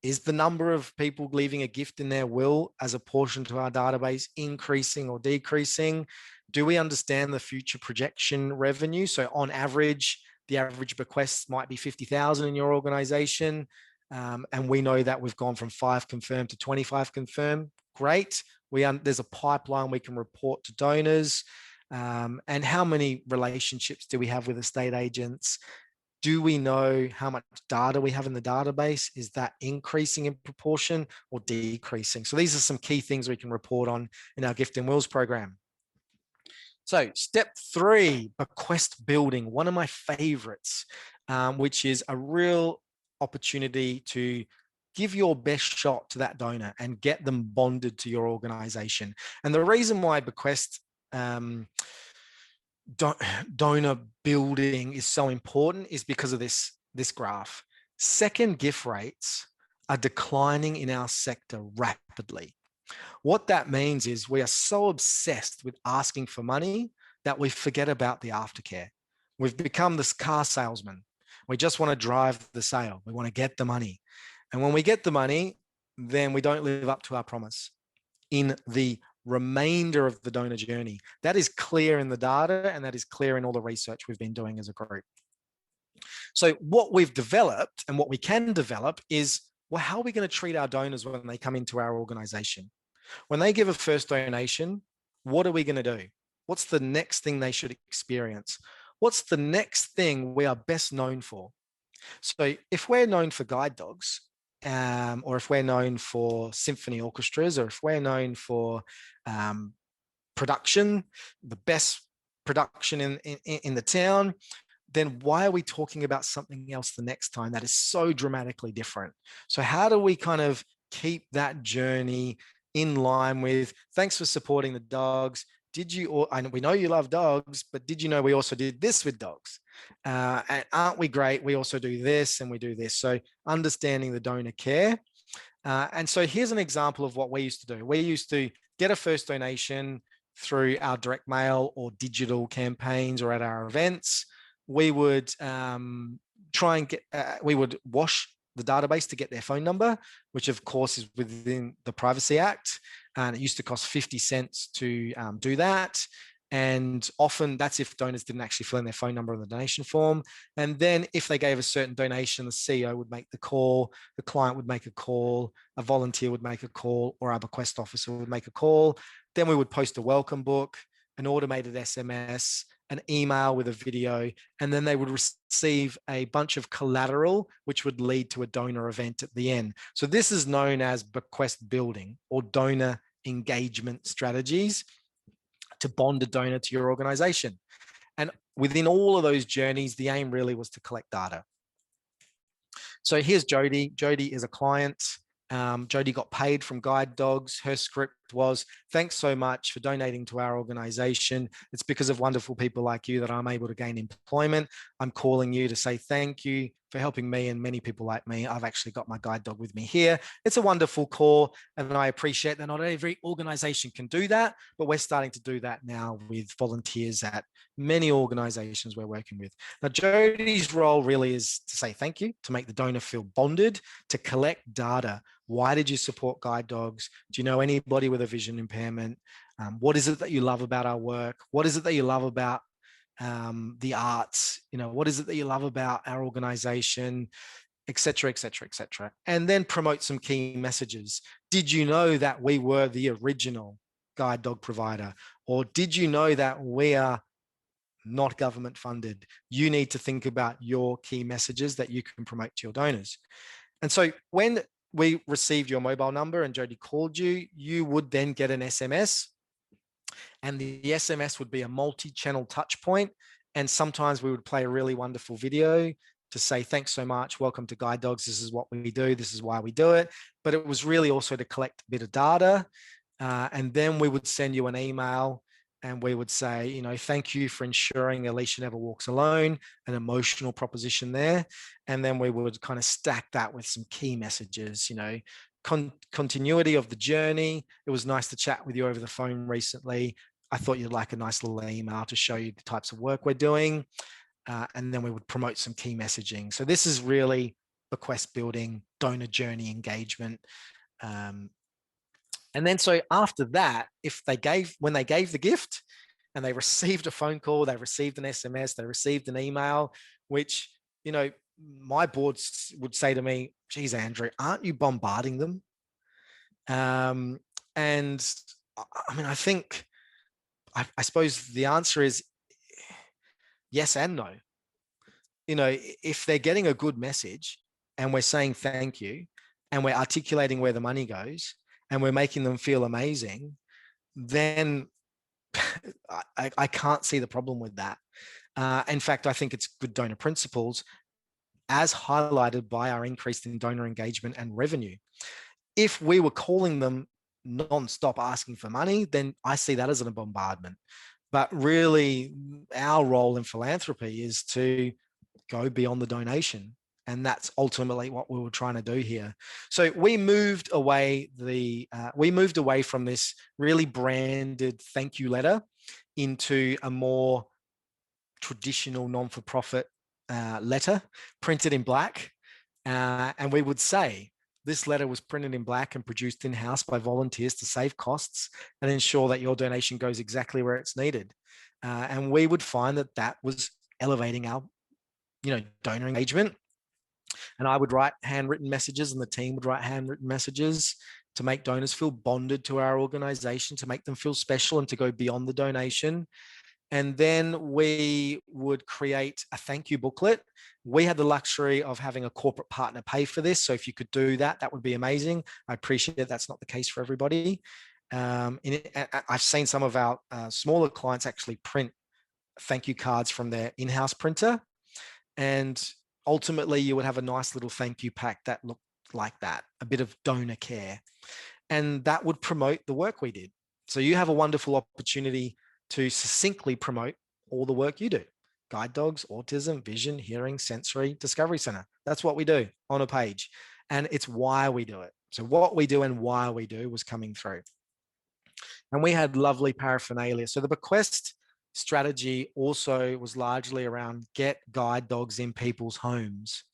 Is the number of people leaving a gift in their will as a portion to our database increasing or decreasing? Do we understand the future projection revenue? So on average, the average bequest might be 50,000 in your organization. And we know that we've gone from 5 confirmed to 25 confirmed. Great. There's a pipeline we can report to donors. And how many relationships do we have with estate agents? Do we know how much data we have in the database? Is that increasing in proportion or decreasing? So these are some key things we can report on in our Gift and Wills program. So step 3, bequest building, one of my favorites, which is a real opportunity to give your best shot to that donor and get them bonded to your organization. And the reason why bequest donor building is so important is because of this graph. Second gift rates are declining in our sector rapidly. What that means is we are so obsessed with asking for money that we forget about the aftercare. We've become this car salesman. We just want to drive the sale. We want to get the money. And when we get the money, then we don't live up to our promise in the remainder of the donor journey. That is clear in the data, and that is clear in all the research we've been doing as a group. So what we've developed and what we can develop is, well, how are we going to treat our donors when they come into our organization? When they give a first donation, what are we going to do? What's the next thing they should experience? What's the next thing we are best known for? So if we're known for guide dogs, or if we're known for symphony orchestras, or if we're known for production, the best production in the town, then why are we talking about something else the next time that is so dramatically different? So how do we kind of keep that journey in line with, thanks for supporting the dogs. Did you, and we know you love dogs, but did you know we also did this with dogs? And aren't we great? We also do this and we do this. So understanding the donor care. And so here's an example of what we used to do. We used to get a first donation through our direct mail or digital campaigns or at our events. We would try and we would wash the database to get their phone number, which of course is within the Privacy Act. And it used to cost 50 cents to do that. And often that's if donors didn't actually fill in their phone number on the donation form. And then if they gave a certain donation, the CEO would make the call, the client would make a call, a volunteer would make a call, or our bequest officer would make a call. Then we would post a welcome book, an automated SMS, an email with a video, and then they would receive a bunch of collateral, which would lead to a donor event at the end. So this is known as bequest building or donor engagement strategies to bond a donor to your organization. And within all of those journeys, the aim really was to collect data. So here's Jody. Jody is a client. Jody got paid from Guide Dogs. Her script was, thanks so much for donating to our organization. It's because of wonderful people like you that I'm able to gain employment. I'm calling you to say thank you for helping me and many people like me. I've actually got my guide dog with me here. It's a wonderful call, and I appreciate that not every organization can do that, but we're starting to do that now with volunteers at many organizations we're working with. Now, Jody's role really is to say thank you, to make the donor feel bonded, to collect data. Why did you support guide dogs? Do you know anybody with a vision impairment? What is it that you love about our work? What is it that you love about the arts? What is it that you love about our organization, et cetera, et cetera, et cetera. And then promote some key messages. Did you know that we were the original guide dog provider? Or did you know that we are not government funded? You need to think about your key messages that you can promote to your donors. And so when we received your mobile number and Jody called you, you would then get an SMS, and the SMS would be a multi-channel touch point. And sometimes we would play a really wonderful video to say, thanks so much, welcome to Guide Dogs, this is what we do, this is why we do it. But it was really also to collect a bit of data. And then we would send you an email and we would say, thank you for ensuring Alicia never walks alone, an emotional proposition there. And then we would kind of stack that with some key messages, continuity of the journey. It was nice to chat with you over the phone recently. I thought you'd like a nice little email to show you the types of work we're doing. And then we would promote some key messaging. So this is really bequest building, donor journey engagement. And then so after that, when they gave the gift and they received a phone call, they received an SMS, they received an email, which, my boards would say to me, geez, Andrew, aren't you bombarding them? And I mean, I suppose the answer is yes and no. If they're getting a good message and we're saying thank you and we're articulating where the money goes and we're making them feel amazing, then I can't see the problem with that. In fact, I think it's good donor principles as highlighted by our increase in donor engagement and revenue. If we were calling them non-stop asking for money, then I see that as a bombardment. But really, our role in philanthropy is to go beyond the donation. And that's ultimately what we were trying to do here. So we moved away from this really branded thank you letter into a more traditional non-for-profit letter printed in black. And we would say, this letter was printed in black and produced in-house by volunteers to save costs and ensure that your donation goes exactly where it's needed. And we would find that was elevating our donor engagement. And I would write handwritten messages and the team would write handwritten messages to make donors feel bonded to our organization, to make them feel special and to go beyond the donation. And then we would create a thank you booklet. We had the luxury of having a corporate partner pay for this. So if you could do that, that would be amazing. I appreciate that's not the case for everybody. I've seen some of our smaller clients actually print thank you cards from their in-house printer. And ultimately, you would have a nice little thank you pack that looked like that, a bit of donor care. And that would promote the work we did. So you have a wonderful opportunity to succinctly promote all the work you do. Guide dogs, autism, vision, hearing, sensory, discovery center. That's what we do on a page. And it's why we do it. So what we do and why we do was coming through. And we had lovely paraphernalia. So the bequest strategy also was largely around get guide dogs in people's homes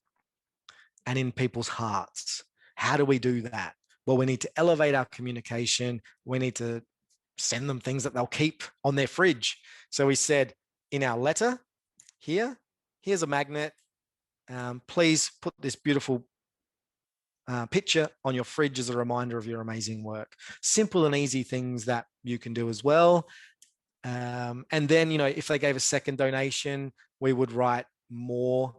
and in people's hearts. How do we do that? Well, we need to elevate our communication. We need to send them things that they'll keep on their fridge. So we said in our letter here's a magnet. Please put this beautiful picture on your fridge as a reminder of your amazing work. Simple and easy things that you can do as well. And then, if they gave a second donation, we would write more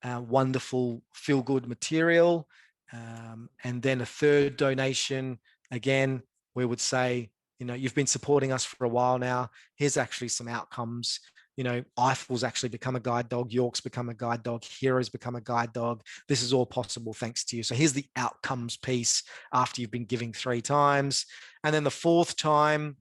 wonderful feel-good material. And then a third donation, again, we would say, you've been supporting us for a while now. Here's actually some outcomes You know, Eiffel's actually become a guide dog, York's become a guide dog, Hero's become a guide dog. This is all possible thanks to you. So here's the outcomes piece after you've been giving 3 times. And then the 4th time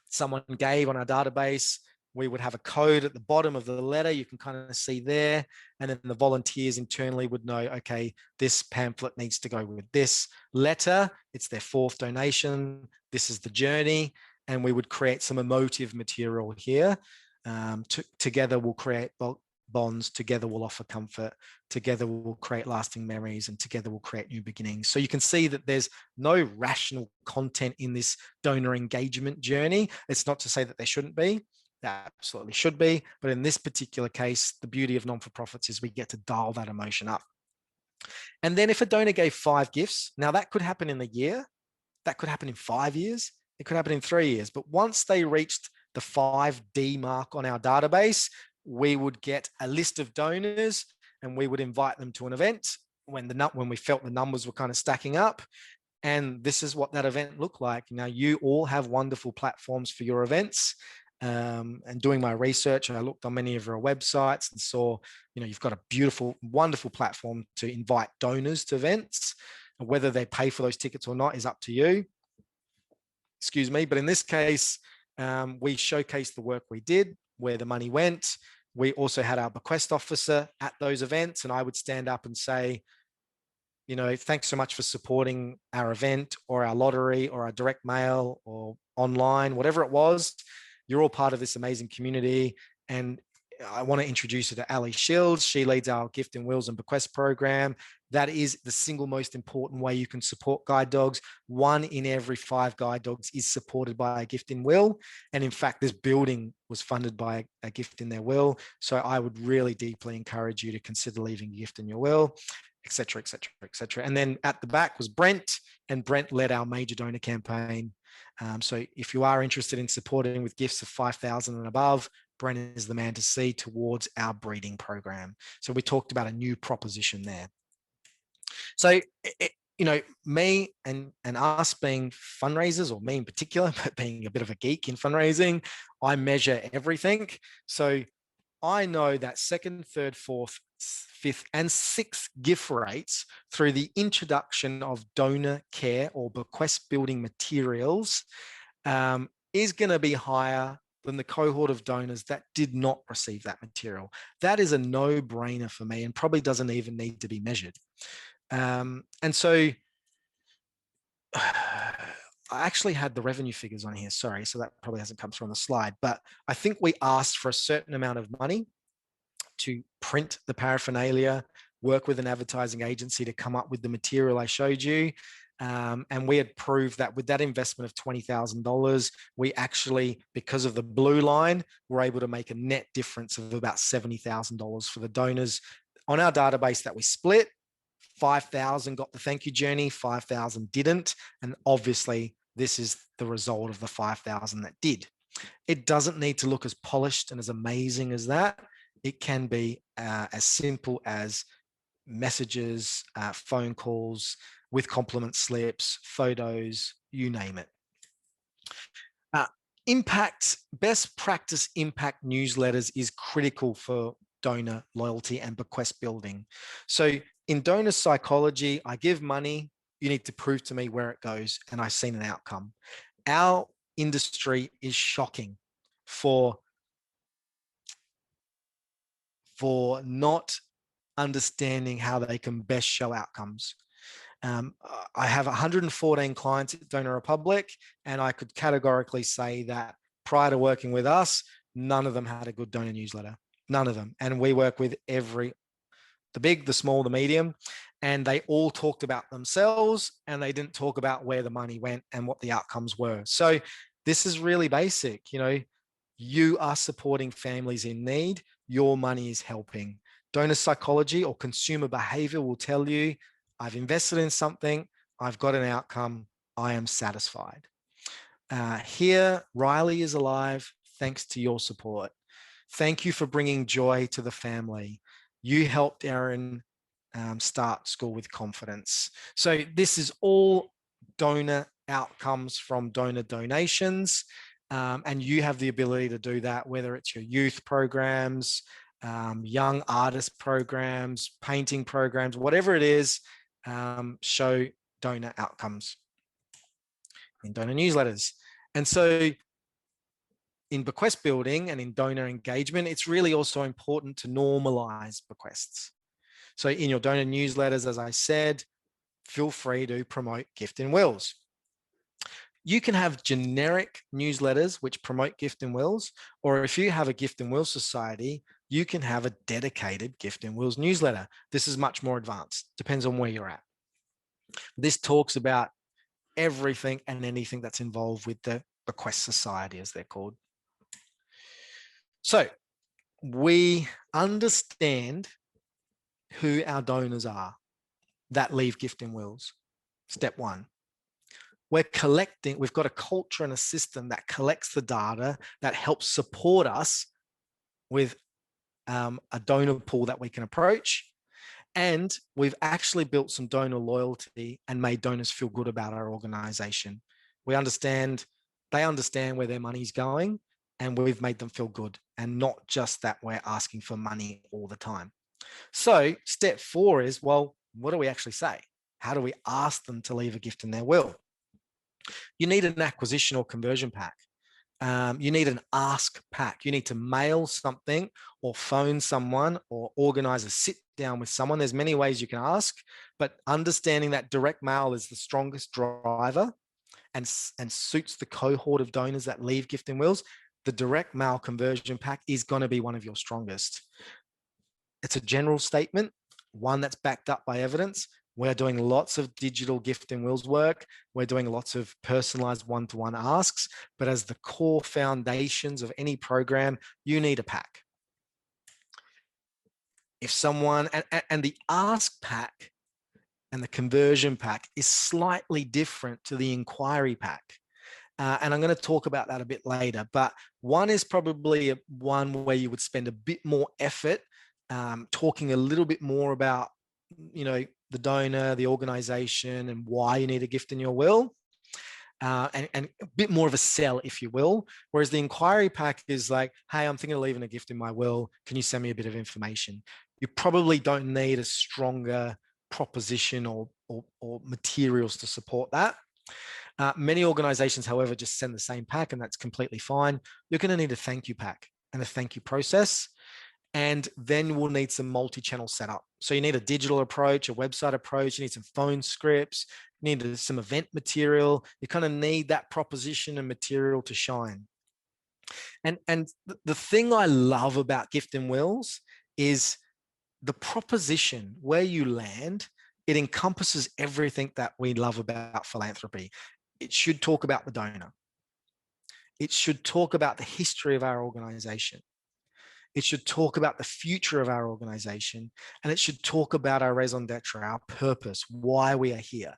someone gave on our database, we would have a code at the bottom of the letter. You can kind of see there. And then the volunteers internally would know, okay, this pamphlet needs to go with this letter. It's their 4th donation. This is the journey. And we would create some emotive material here. Together we'll create bonds, together we'll offer comfort, together we'll create lasting memories, and together we'll create new beginnings. So you can see that there's no rational content in this donor engagement journey. It's not to say that there shouldn't be. There absolutely should be. But in this particular case, the beauty of non-for-profits is we get to dial that emotion up. And then if a donor gave 5 gifts, now that could happen in a year, that could happen in 5 years, it could happen in 3 years. But once they reached the 5D mark on our database, we would get a list of donors and we would invite them to an event when we felt the numbers were kind of stacking up. And this is what that event looked like. Now, you all have wonderful platforms for your events. And doing my research, I looked on many of your websites and saw, you know, you've got a beautiful, wonderful platform to invite donors to events. And whether they pay for those tickets or not is up to you. Excuse me. But in this case, we showcased the work we did, where the money went. We also had our Bequest officer at those events, and I would stand up and say, you know, thanks so much for supporting our event or our lottery or our direct mail or online, whatever it was. You're all part of this amazing community. And I want to introduce you to Ali Shields. She leads our Gift in Wills and Bequest program. That is the single most important way you can support guide dogs. 1 in every 5 guide dogs is supported by a gift in will. And in fact, this building was funded by a gift in their will. So I would really deeply encourage you to consider leaving a gift in your will, et cetera, et cetera, et cetera. And then at the back was Brent, and Brent led our major donor campaign. So if you are interested in supporting with gifts of 5,000 and above, Brent is the man to see towards our breeding program. So we talked about a new proposition there. So, you know, me and us being fundraisers, or me in particular, but being a bit of a geek in fundraising, I measure everything. So I know that 2nd, 3rd, 4th, 5th, and 6th gift rates through the introduction of donor care or bequest building materials is going to be higher than the cohort of donors that did not receive that material. That is a no-brainer for me and probably doesn't even need to be measured. And so I actually had the revenue figures on here, sorry, so that probably hasn't come through on the slide, but I think we asked for a certain amount of money to print the paraphernalia, work with an advertising agency to come up with the material I showed you. And we had proved that with that investment of $20,000, we actually, because of the blue line, were able to make a net difference of about $70,000 for the donors on our database that we split. 5,000 got the thank you journey, 5,000 didn't. And obviously, this is the result of the 5,000 that did. It doesn't need to look as polished and as amazing as that. It can be as simple as messages, phone calls with compliment slips, photos, you name it. Best practice impact newsletters is critical for donor loyalty and bequest building. So in donor psychology, I give money, you need to prove to me where it goes, and I've seen an outcome. Our industry is shocking for not understanding how they can best show outcomes. I have 114 clients at Donor Republic, and I could categorically say that prior to working with us, none of them had a good donor newsletter. None of them. And we work with the big, the small, the medium, and they all talked about themselves, and they didn't talk about where the money went and what the outcomes were. So this is really basic. You know, you are supporting families in need. Your money is helping. Donor psychology or consumer behavior will tell you, I've invested in something, I've got an outcome, I am satisfied. Here, Riley is alive thanks to your support. Thank you for bringing joy to the family. You helped Erin start school with confidence. So this is all donor outcomes from donor donations. and you have the ability to do that, whether it's your youth programs, young artist programs, painting programs, whatever it is, show donor outcomes in donor newsletters. And so in bequest building and in donor engagement, it's really also important to normalize bequests. So in your donor newsletters, as I said, feel free to promote gift in wills. You can have generic newsletters which promote gift in wills, or if you have a gift in will society, you can have a dedicated gift in wills newsletter. This is much more advanced, depends on where you're at. This talks about everything and anything that's involved with the bequest society, as they're called. So we understand who our donors are that leave gift in wills. Step one. We're collecting, we've got a culture and a system that collects the data that helps support us with a donor pool that we can approach. And we've actually built some donor loyalty and made donors feel good about our organization. They understand where their money's going, and we've made them feel good, and not just that we're asking for money all the time. So step 4 is, well, what do we actually say? How do we ask them to leave a gift in their will? You need an acquisition or conversion pack. You need an ask pack. You need to mail something or phone someone or organize a sit down with someone. There's many ways you can ask, but understanding that direct mail is the strongest driver and suits the cohort of donors that leave gift in wills, the direct mail conversion pack is going to be one of your strongest. It's a general statement, one that's backed up by evidence. We're doing lots of digital gift in wills work. We're doing lots of personalized one-to-one asks, but as the core foundations of any program, you need a pack. If someone, and the ask pack and the conversion pack is slightly different to the inquiry pack. And I'm going to talk about that a bit later, but one is probably one where you would spend a bit more effort talking a little bit more about, the donor, the organization, and why you need a gift in your will, and a bit more of a sell, if you will. Whereas the inquiry pack is like, hey, I'm thinking of leaving a gift in my will. Can you send me a bit of information? You probably don't need a stronger proposition or materials to support that. Many organizations, however, just send the same pack, and that's completely fine. You're going to need a thank you pack and a thank you process. And then we'll need some multi-channel setup. So you need a digital approach, a website approach, you need some phone scripts, you need some event material. You kind of need that proposition and material to shine. And the thing I love about gift and wills is the proposition where you land. It encompasses everything that we love about philanthropy. It should talk about the donor. It should talk about the history of our organization. It should talk about the future of our organization, and it should talk about our raison d'etre, our purpose, why we are here.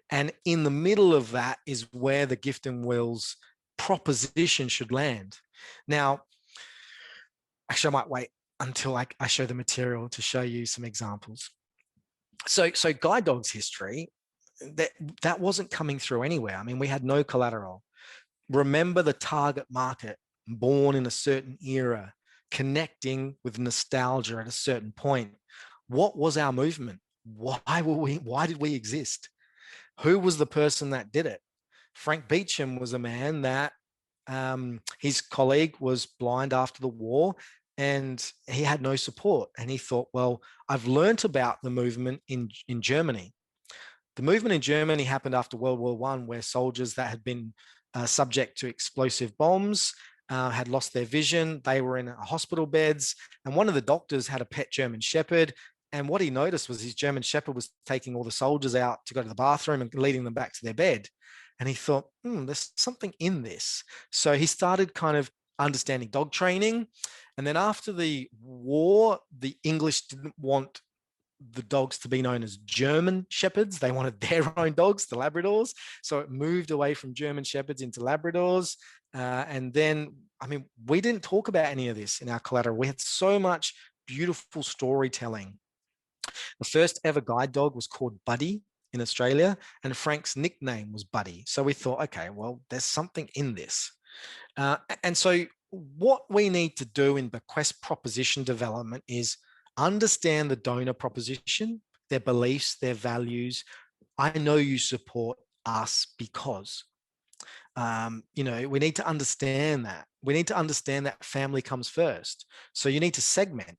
And in the middle of that is where the gift and wills proposition should land. Now, actually, I might wait until I show the material to show you some examples. So Guide Dog's history, that wasn't coming through anywhere. I mean, we had no collateral. Remember the target market, born in a certain era, connecting with nostalgia at a certain point. What was our movement? Why did we exist? Who was the person that did it? Frank Beecham was a man that his colleague was blind after the war, and he had no support. And he thought, well, I've learnt about the movement in Germany. The movement in Germany happened after World War I, where soldiers that had been subject to explosive bombs had lost their vision. They were in hospital beds, and one of the doctors had a pet German Shepherd. And what he noticed was his German Shepherd was taking all the soldiers out to go to the bathroom and leading them back to their bed. And he thought, there's something in this. So he started kind of understanding dog training. And then after the war, the English didn't want the dogs to be known as German Shepherds. They wanted their own dogs, the Labradors. So it moved away from German Shepherds into Labradors. And then, we didn't talk about any of this in our collateral. We had so much beautiful storytelling. The first ever guide dog was called Buddy in Australia, and Frank's nickname was Buddy. So we thought, okay, well, there's something in this. And so what we need to do in bequest proposition development is understand the donor proposition, their beliefs, their values. I know you support us because, we need to understand that. We need to understand that family comes first. So you need to segment.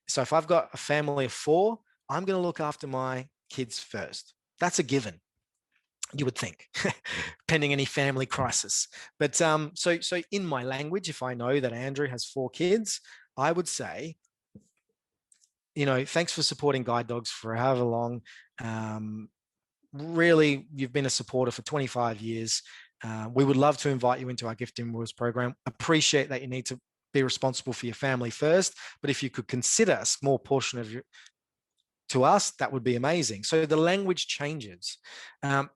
So if I've got a family of 4, I'm going to look after my kids first. That's a given, you would think, pending any family crisis. But so in my language, if I know that Andrew has 4 kids, I would say, thanks for supporting guide dogs for however long. Really, you've been a supporter for 25 years. We would love to invite you into our Gift in Wills program. Appreciate that you need to be responsible for your family first, but if you could consider a small portion of your to us, that would be amazing. So the language changes.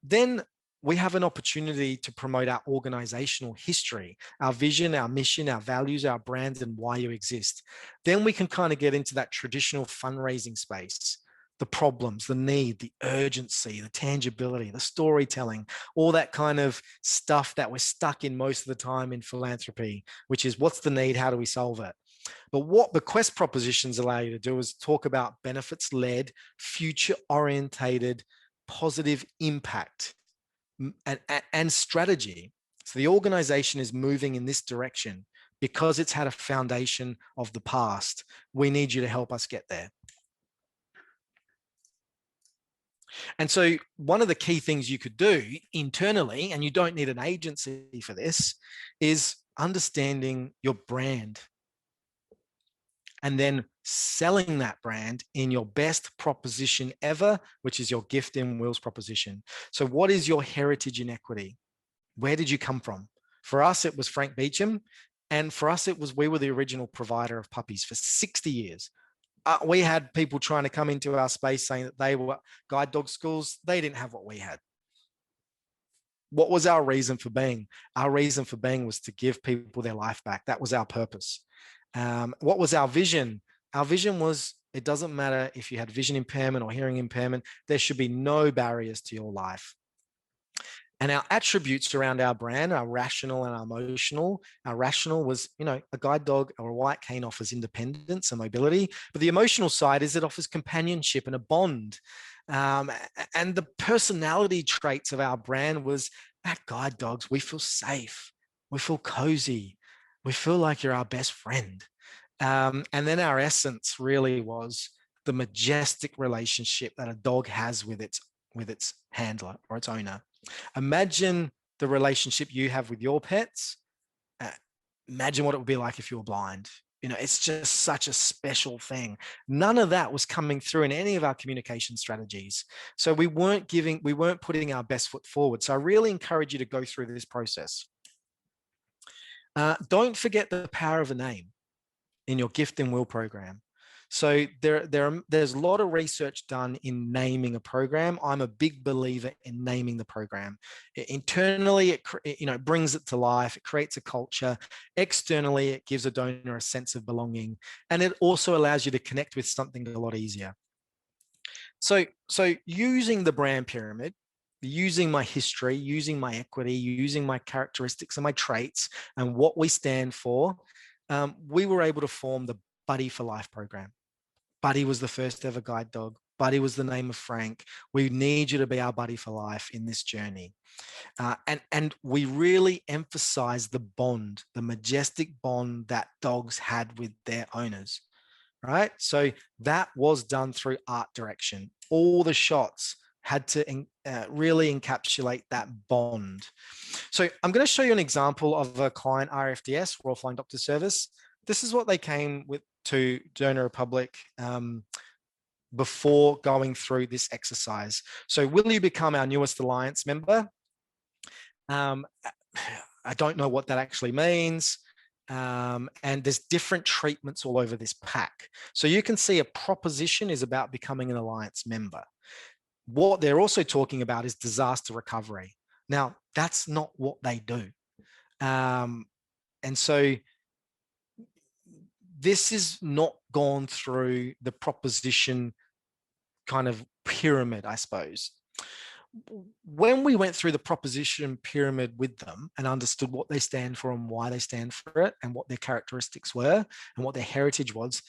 Then we have an opportunity to promote our organizational history, our vision, our mission, our values, our brand, and why you exist. Then we can kind of get into that traditional fundraising space, the problems, the need, the urgency, the tangibility, the storytelling, all that kind of stuff that we're stuck in most of the time in philanthropy, which is what's the need? How do we solve it? But what bequest propositions allow you to do is talk about benefits-led, future-orientated, positive impact and strategy. So the organization is moving in this direction because it's had a foundation of the past. We need you to help us get there. And so one of the key things you could do internally, and you don't need an agency for this, is understanding your brand and then selling that brand in your best proposition ever, which is your Gift in Wills proposition. So what is your heritage in equity? Where did you come from? For us, it was Frank Beecham. And for us, we were the original provider of puppies for 60 years. We had people trying to come into our space saying that they were guide dog schools. They didn't have what we had. What was our reason for being? Our reason for being was to give people their life back. That was our purpose. What was our vision? Our vision was, it doesn't matter if you had vision impairment or hearing impairment, there should be no barriers to your life. And our attributes around our brand, our rational and our emotional. Our rational was, a guide dog or a white cane offers independence and mobility, but the emotional side is it offers companionship and a bond. And the personality traits of our brand was, at guide dogs, we feel safe, we feel cozy, we feel like you're our best friend. And then our essence really was the majestic relationship that a dog has with its handler or its owner. Imagine the relationship you have with your pets. Imagine what it would be like if you were blind. It's just such a special thing. None of that was coming through in any of our communication strategies. So we weren't putting our best foot forward. So I really encourage you to go through this process. Don't forget the power of a name in your Gift in Will program. So there's a lot of research done in naming a program. I'm a big believer in naming the program. Internally, it brings it to life. It creates a culture. Externally, it gives a donor a sense of belonging, and it also allows you to connect with something a lot easier. So using the brand pyramid, using my history, using my equity, using my characteristics and my traits and what we stand for, we were able to form the Buddy for Life program. Buddy was the first ever guide dog. Buddy was the name of Frank. We need you to be our buddy for life in this journey. And we really emphasize the bond, the majestic bond that dogs had with their owners, right? So that was done through art direction. All the shots had to really encapsulate that bond. So I'm going to show you an example of a client, RFDS, Royal Flying Doctor Service. This is what they came with to Donor Republic before going through this exercise. So will you become our newest alliance member? I don't know what that actually means. And there's different treatments all over this pack. So you can see a proposition is about becoming an alliance member. What they're also talking about is disaster recovery. Now, that's not what they do. And so this is not gone through the proposition kind of pyramid, I suppose. when we went through the proposition pyramid with them and understood what they stand for and why they stand for it and what their characteristics were and what their heritage was,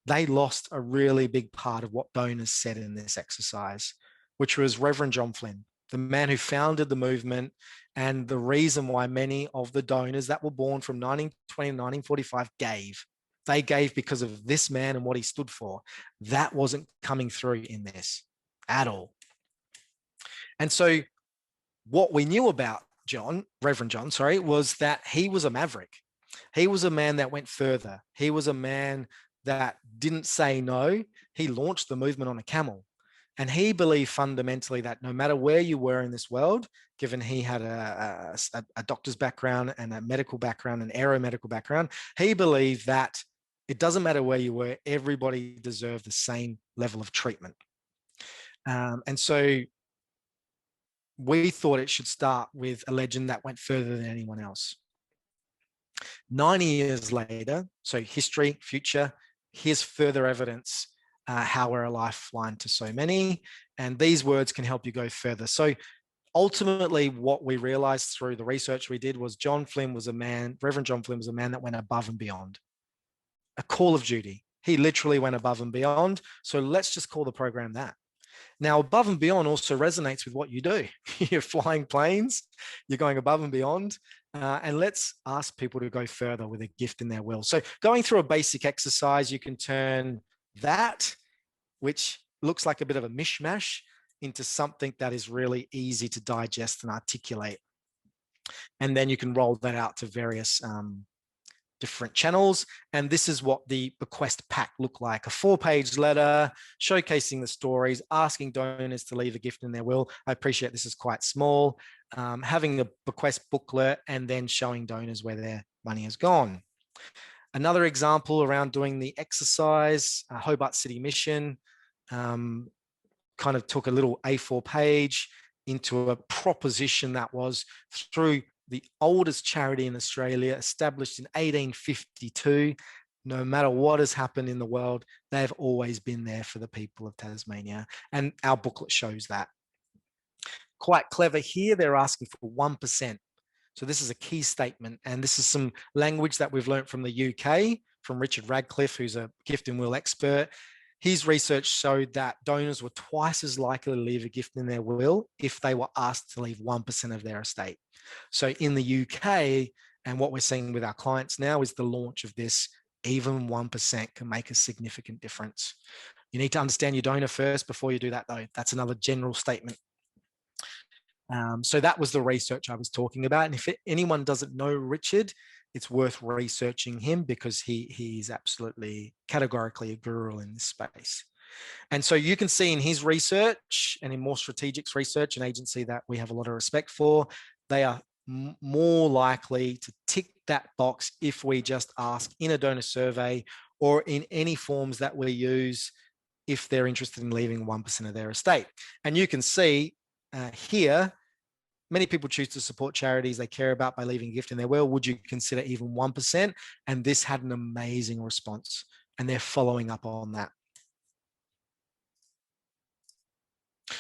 they lost a really big part of what donors said in this exercise, which was Reverend John Flynn, the man who founded the movement and the reason why many of the donors that were born from 1920 to 1945 gave. They gave because of this man and what he stood for. That wasn't coming through in this at all. And so what we knew about Reverend John, was that he was a maverick. He was a man that went further. He was a man that didn't say no. He launched the movement on a camel. And he believed fundamentally that no matter where you were in this world, given he had a doctor's background and a medical background, an aeromedical background, he believed that it doesn't matter where you were, everybody deserved the same level of treatment. And so we thought it should start with a legend that went further than anyone else. 90 years later, so history, future, here's further evidence how we're a lifeline to so many. And these words can help you go further. So ultimately, what we realized through the research we did was Reverend John Flynn was a man that went above and beyond. A call of duty. He literally went above and beyond. So let's just call the program that. Now, above and beyond also resonates with what you do. You're flying planes, you're going above and beyond, and let's ask people to go further with a gift in their will. So going through a basic exercise, you can turn that, which looks like a bit of a mishmash, into something that is really easy to digest and articulate. And then you can roll that out to various different channels. And this is what the Bequest pack looked like: a 4-page letter showcasing the stories, asking donors to leave a gift in their will. I appreciate this is quite small. Having a Bequest booklet and then showing donors where their money has gone. Another example around doing the exercise, Hobart City Mission, kind of took a little A4 page into a proposition that was through the oldest charity in Australia, established in 1852. No matter what has happened in the world, they've always been there for the people of Tasmania. And our booklet shows that. Quite clever here, they're asking for 1%. So this is a key statement. And this is some language that we've learned from the UK, from Richard Radcliffe, who's a gift and will expert. His research showed that donors were twice as likely to leave a gift in their will if they were asked to leave 1% of their estate. So in the UK, and what we're seeing with our clients now is the launch of this, even 1% can make a significant difference. You need to understand your donor first before you do that, though. That's another general statement. So that was the research I was talking about. And if anyone doesn't know Richard, it's worth researching him because he's absolutely categorically a guru in this space. And so you can see in his research and in More Strategic's research, an agency that we have a lot of respect for, they are more likely to tick that box if we just ask in a donor survey or in any forms that we use if they're interested in leaving 1% of their estate. And you can see here, many people choose to support charities they care about by leaving a gift in their will. Would you consider even 1%? And this had an amazing response, and they're following up on that.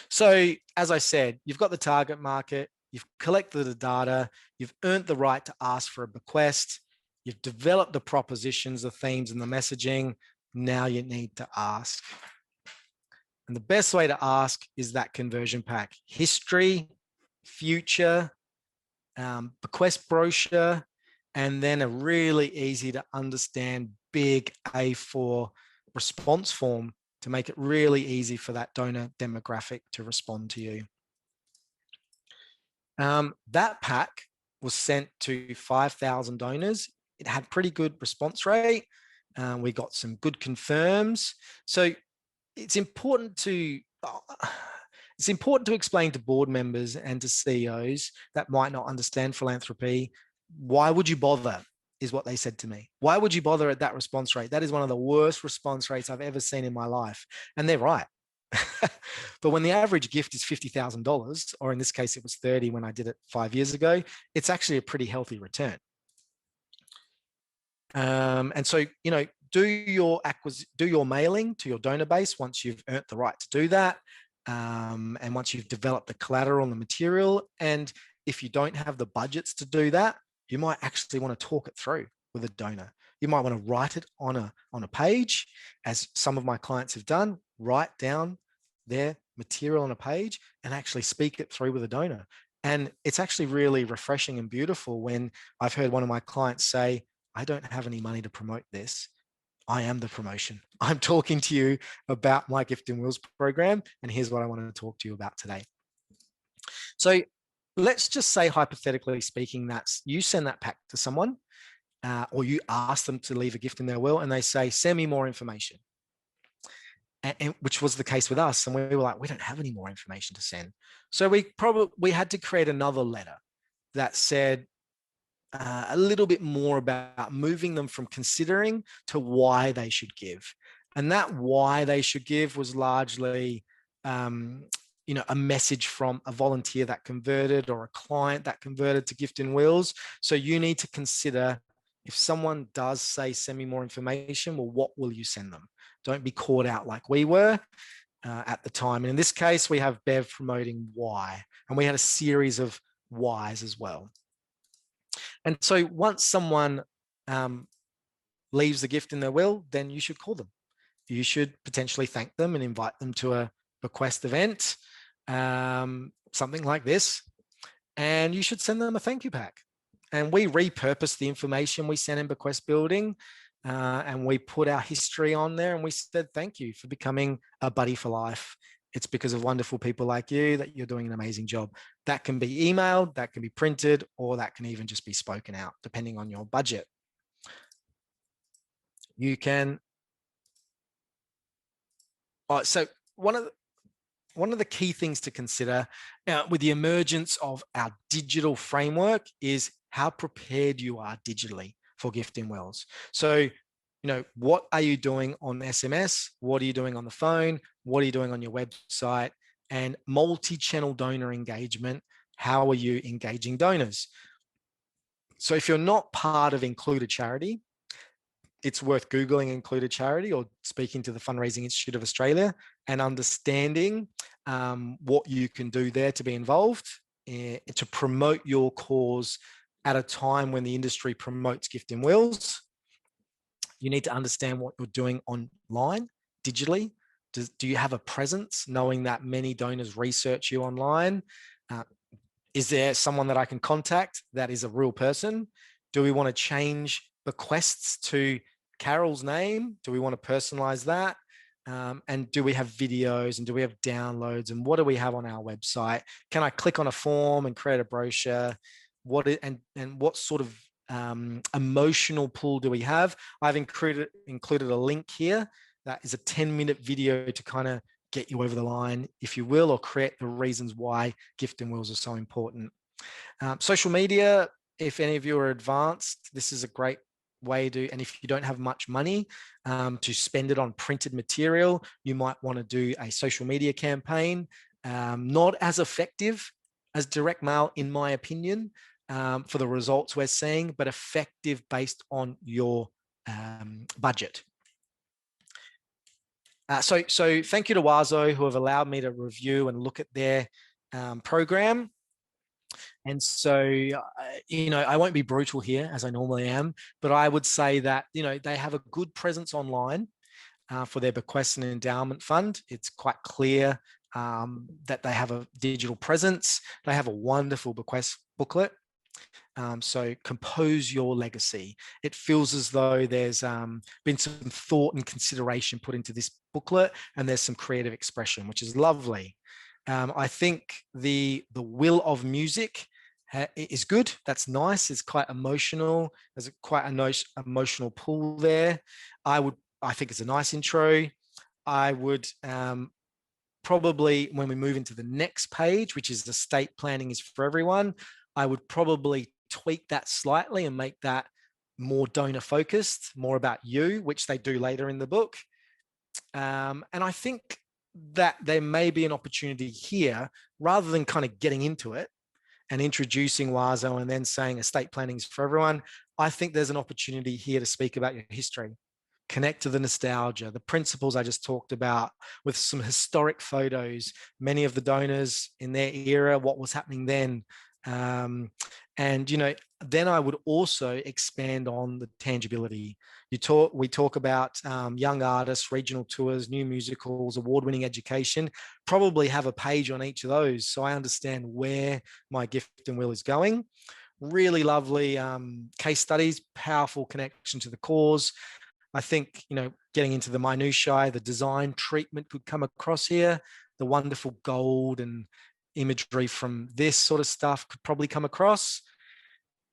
So as I said, you've got the target market, you've collected the data, you've earned the right to ask for a bequest, you've developed the propositions, the themes, and the messaging. Now you need to ask. And the best way to ask is that conversion pack: history, future, bequest brochure, and then a really easy to understand big A4 response form to make it really easy for that donor demographic to respond to you. That pack was sent to 5,000 donors. It had pretty good response rate. We got some good confirms. So it's important to explain to board members and to CEOs that might not understand philanthropy. Why would you bother, is what they said to me. Why would you bother at that response rate? That is one of the worst response rates I've ever seen in my life. And they're right. But when the average gift is $50,000, or in this case, it was 30 when I did it 5 years ago, it's actually a pretty healthy return. And so, do your mailing to your donor base once you've earned the right to do that. and once you've developed the collateral and the material, and if you don't have the budgets to do that, you might actually want to talk it through with a donor. You might want to write it on a page, as some of my clients have done, write down their material on a page and actually speak it through with a donor. And it's actually really refreshing and beautiful when I've heard one of my clients say, I don't have any money to promote this. I am the promotion. I'm talking to you about my Gift in Wills program, and here's what I want to talk to you about today. So let's just say, hypothetically speaking, that you send that pack to someone, or you ask them to leave a gift in their will, and they say, send me more information. And which was the case with us. And we were like, we don't have any more information to send. So we had to create another letter that said a little bit more about moving them from considering to why they should give. And that why they should give was largely, a message from a volunteer that converted or a client that converted to Gift in Wills. So you need to consider, if someone does say, send me more information, well, what will you send them? Don't be caught out like we were at the time. And in this case, we have Bev promoting why, and we had a series of whys as well. And so once someone leaves the gift in their will, then you should call them. You should potentially thank them and invite them to a Bequest event, something like this. And you should send them a thank you pack. And we repurposed the information we sent in Bequest Building, and we put our history on there, and we said, thank you for becoming a buddy for life. It's because of wonderful people like you that you're doing an amazing job. That can be emailed, that can be printed, or that can even just be spoken out, depending on your budget. You can. So one of the key things to consider with the emergence of our digital framework is how prepared you are digitally for Gift in Wills. So, what are you doing on SMS? What are you doing on the phone? What are you doing on your website? And multi-channel donor engagement, how are you engaging donors? So if you're not part of Include a Charity, it's worth Googling Include a Charity or speaking to the Fundraising Institute of Australia and understanding what you can do there to be involved, to promote your cause at a time when the industry promotes Gift in Wills. You need to understand what you're doing online, digitally. Do you have a presence, knowing that many donors research you online? Is there someone that I can contact that is a real person? Do we want to change bequests to Carol's name? Do we want to personalize that? And do we have videos, and do we have downloads, and what do we have on our website? Can I click on a form and create a brochure? And what sort of emotional pull do we have? I've included a link here that is a 10-minute video to kind of get you over the line, if you will, or create the reasons why Gift in Wills are so important. Social media, if any of you are advanced, this is a great way to, and if you don't have much money to spend it on printed material, you might want to do a social media campaign. Not as effective as direct mail, in my opinion, for the results we're seeing, but effective based on your budget. So thank you to Wazo, who have allowed me to review and look at their program. And so, I won't be brutal here as I normally am, but I would say that, they have a good presence online for their bequest and endowment fund. It's quite clear that they have a digital presence. They have a wonderful bequest booklet. So compose your legacy. It feels as though there's been some thought and consideration put into this booklet, and there's some creative expression, which is lovely. I think the will of music is good. That's nice. It's quite emotional. There's quite a nice emotional pull there. I think it's a nice intro. I would probably, when we move into the next page, which is estate planning is for everyone, I would probably tweak that slightly and make that more donor focused, more about you, which they do later in the book. And I think that there may be an opportunity here, rather than kind of getting into it and introducing Wazo and then saying estate planning is for everyone. I think there's an opportunity here to speak about your history. connect to the nostalgia, the principles I just talked about, with some historic photos, many of the donors in their era, what was happening then. And, you know, then I would also expand on the tangibility. We talk about young artists, regional tours, new musicals, award-winning education, probably have a page on each of those. So I understand where my gift and will is going. Really lovely case studies, powerful connection to the cause. I think, you know, getting into the minutiae, the design treatment could come across here. The wonderful gold and imagery from this sort of stuff could probably come across.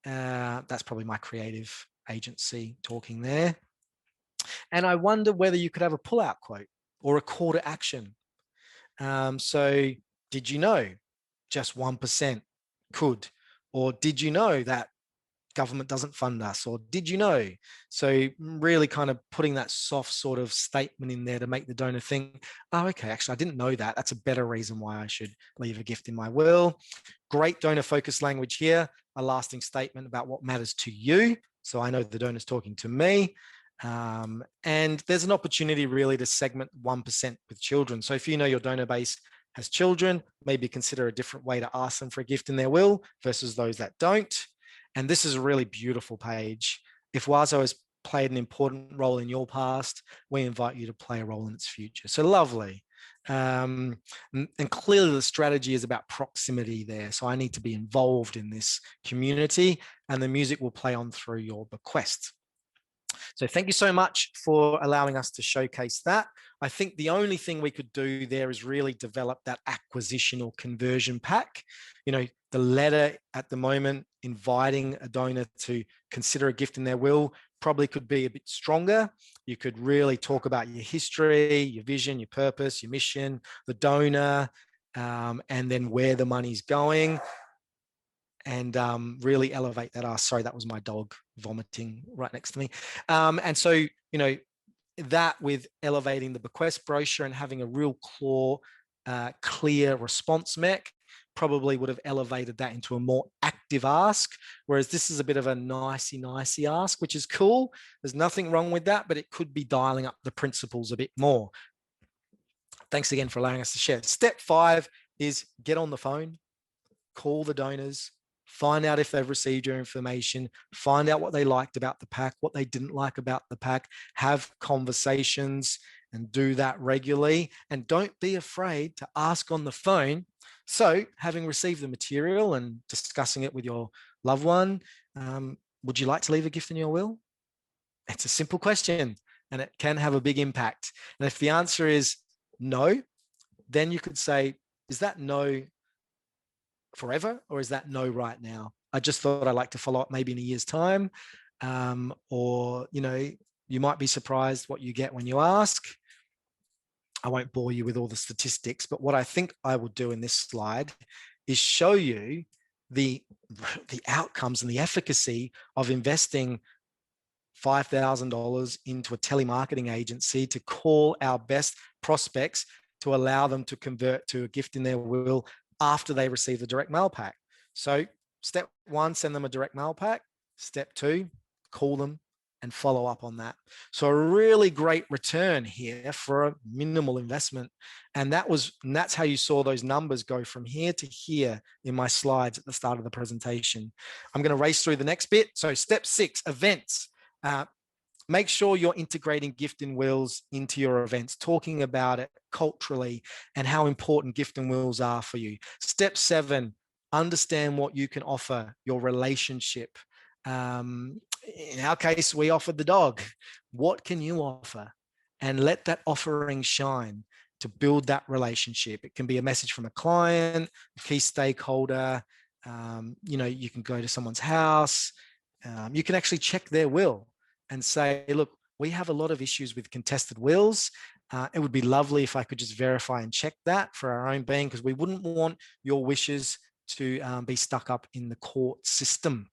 That's probably my creative agency talking there. And I wonder whether you could have a pull-out quote or a call to action. So did you know just 1% could? Or did you know that government doesn't fund us? Or did you know? So really kind of putting that soft sort of statement in there to make the donor think, oh, okay, actually, I didn't know that. That's a better reason why I should leave a gift in my will. Great donor focused language here, a lasting statement about what matters to you. So I know the donor's talking to me. And there's an opportunity really to segment 1% with children. So if you know your donor base has children, maybe consider a different way to ask them for a gift in their will versus those that don't. And this is a really beautiful page. If WASO has played an important role in your past, we invite you to play a role in its future. So lovely. And clearly the strategy is about proximity there. So I need to be involved in this community, and the music will play on through your bequest. So thank you so much for allowing us to showcase that. I think the only thing we could do there is really develop that acquisition or conversion pack. You know, the letter at the moment inviting a donor to consider a gift in their will probably could be a bit stronger. You could really talk about your history, your vision, your purpose, your mission, the donor, and then where the money's going. And really elevate that. Sorry, that was my dog vomiting right next to me. And so, you know, that with elevating the bequest brochure and having a real clear response mech probably would have elevated that into a more active ask. Whereas this is a bit of a nicey ask, which is cool. There's nothing wrong with that, but it could be dialing up the principles a bit more. Thanks again for allowing us to share. Step 5 is get on the phone, call the donors, find out if they've received your information, find out what they liked about the pack, what they didn't like about the pack, have conversations and do that regularly. And don't be afraid to ask on the phone. So having received the material and discussing it with your loved one, would you like to leave a gift in your will? It's a simple question and it can have a big impact. And if the answer is no, then you could say, is that no forever, or is that no right now? I just thought I'd like to follow up maybe in a year's time. Or, you know, you might be surprised what you get when you ask. I won't bore you with all the statistics, but what I think I will do in this slide is show you the outcomes and the efficacy of investing $5,000 into a telemarketing agency to call our best prospects to allow them to convert to a gift in their will after they receive the direct mail pack. So step 1, send them a direct mail pack. Step 2, call them and follow up on that. So a really great return here for a minimal investment. And that's how you saw those numbers go from here to here in my slides at the start of the presentation. I'm going to race through the next bit. So step 6, events. Make sure you're integrating gift and wills into your events, talking about it culturally and how important gift and wills are for you. Step 7, understand what you can offer, your relationship. In our case, we offered the dog. What can you offer? And let that offering shine to build that relationship. It can be a message from a client, a key stakeholder. You know, you can go to someone's house. You can actually check their will and say, look, we have a lot of issues with contested wills. It would be lovely if I could just verify and check that for our own being, because we wouldn't want your wishes to be stuck up in the court system.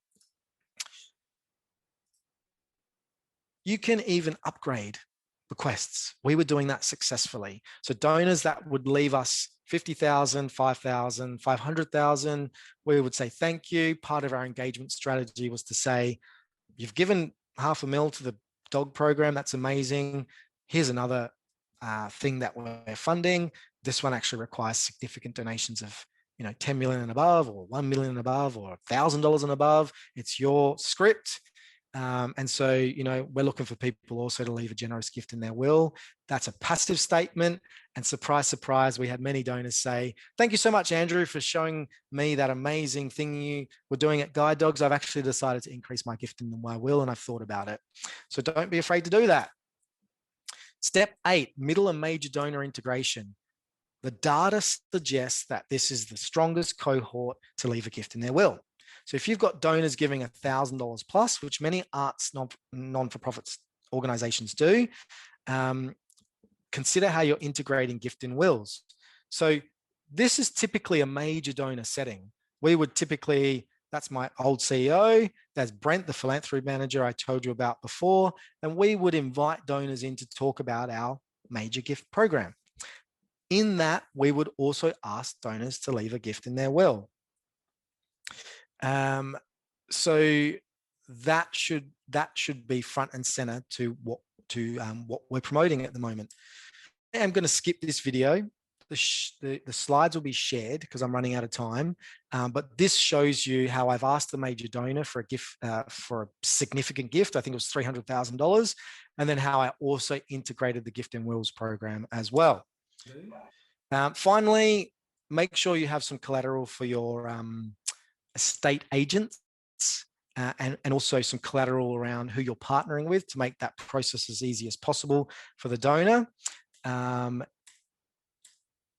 You can even upgrade bequests. We were doing that successfully. So donors that would leave us 50,000, 5,000, 500,000, we would say thank you. Part of our engagement strategy was to say, you've given $500,000 to the dog program. That's amazing. Here's another thing that we're funding. This one actually requires significant donations of 10 million and above, or 1 million and above, or $1,000 and above. It's your script. And so, we're looking for people also to leave a generous gift in their will. That's a passive statement. And surprise, surprise, we had many donors say, thank you so much, Andrew, for showing me that amazing thing you were doing at Guide Dogs. I've actually decided to increase my gift in my will, and I've thought about it. So don't be afraid to do that. Step 8, middle and major donor integration. The data suggests that this is the strongest cohort to leave a gift in their will. So if you've got donors giving $1,000 plus, which many arts non-for-profit organizations do, consider how you're integrating gift in wills. So this is typically a major donor setting. We would typically, that's my old CEO, that's Brent, the philanthropy manager I told you about before, and we would invite donors in to talk about our major gift program. In that, we would also ask donors to leave a gift in their will. So that should be front and center to what we're promoting at the moment. I'm going to skip this video. The slides will be shared because I'm running out of time. But this shows you how I've asked the major donor for a gift, for a significant gift. I think it was $300,000, and then how I also integrated the gift and wills program as well. Finally, make sure you have some collateral for your estate agents, and also some collateral around who you're partnering with to make that process as easy as possible for the donor.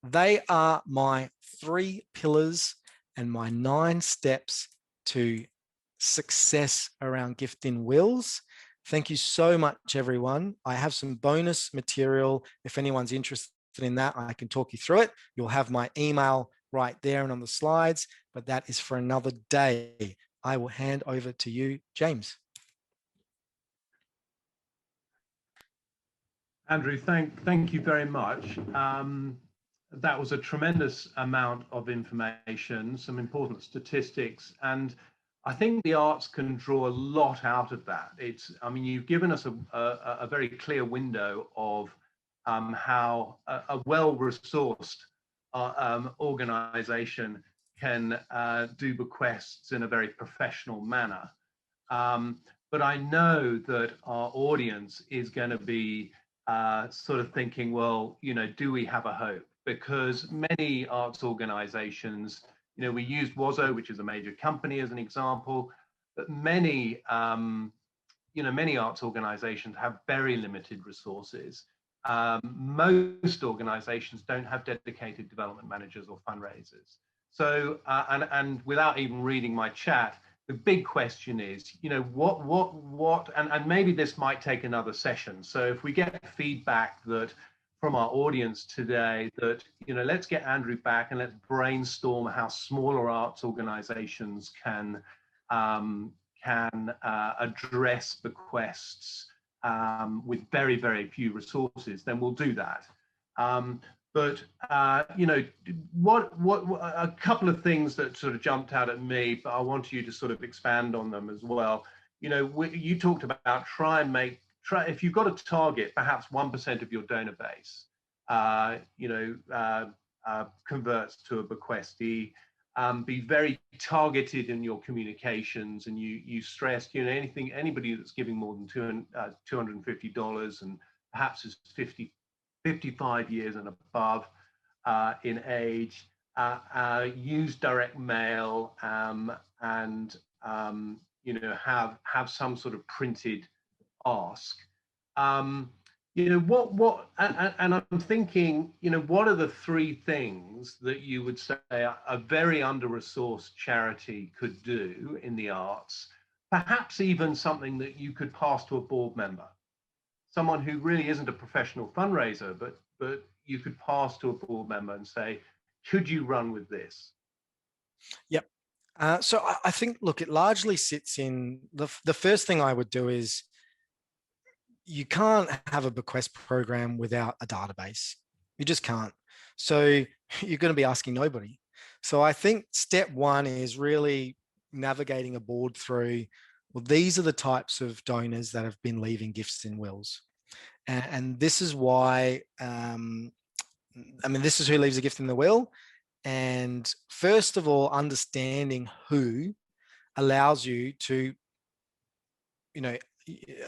They are my 3 pillars and my 9 steps to success around gift in wills. Thank you so much, everyone. I have some bonus material. If anyone's interested in that, I can talk you through it. You'll have my email right there and on the slides, but that is for another day. I will hand over to you, James. Andrew, thank you very much. That was a tremendous amount of information, some important statistics, and I think the arts can draw a lot out of that. I mean, you've given us a very clear window of how a well-resourced organization can do bequests in a very professional manner. But I know that our audience is going to be sort of thinking, well, do we have a hope? Because many arts organizations, we used WOZO, which is a major company, as an example, but many, many arts organizations have very limited resources. Most organizations don't have dedicated development managers or fundraisers. So, and without even reading my chat, the big question is, what, and maybe this might take another session. So if we get feedback that from our audience today that, let's get Andrew back and let's brainstorm how smaller arts organizations can address bequests with very, very few resources, then we'll do that. But what a couple of things that sort of jumped out at me, but I want you to sort of expand on them as well. You talked about if you've got a target, perhaps 1% of your donor base, converts to a bequestee. Be very targeted in your communications, and you stressed, anybody that's giving more than $250 and perhaps is 55 years and above in age, use direct mail, and have some sort of printed ask. And I'm thinking, what are the 3 things that you would say a very under-resourced charity could do in the arts? Perhaps even something that you could pass to a board member, someone who really isn't a professional fundraiser, but you could pass to a board member and say, could you run with this? Yep. So I think, look, it largely sits in the first thing I would do is, you can't have a bequest program without a database. You just can't. So you're going to be asking nobody. So I think step 1 is really navigating a board through Well, these are the types of donors that have been leaving gifts in wills. And this is why, this is who leaves a gift in the will. And first of all, understanding who allows you to,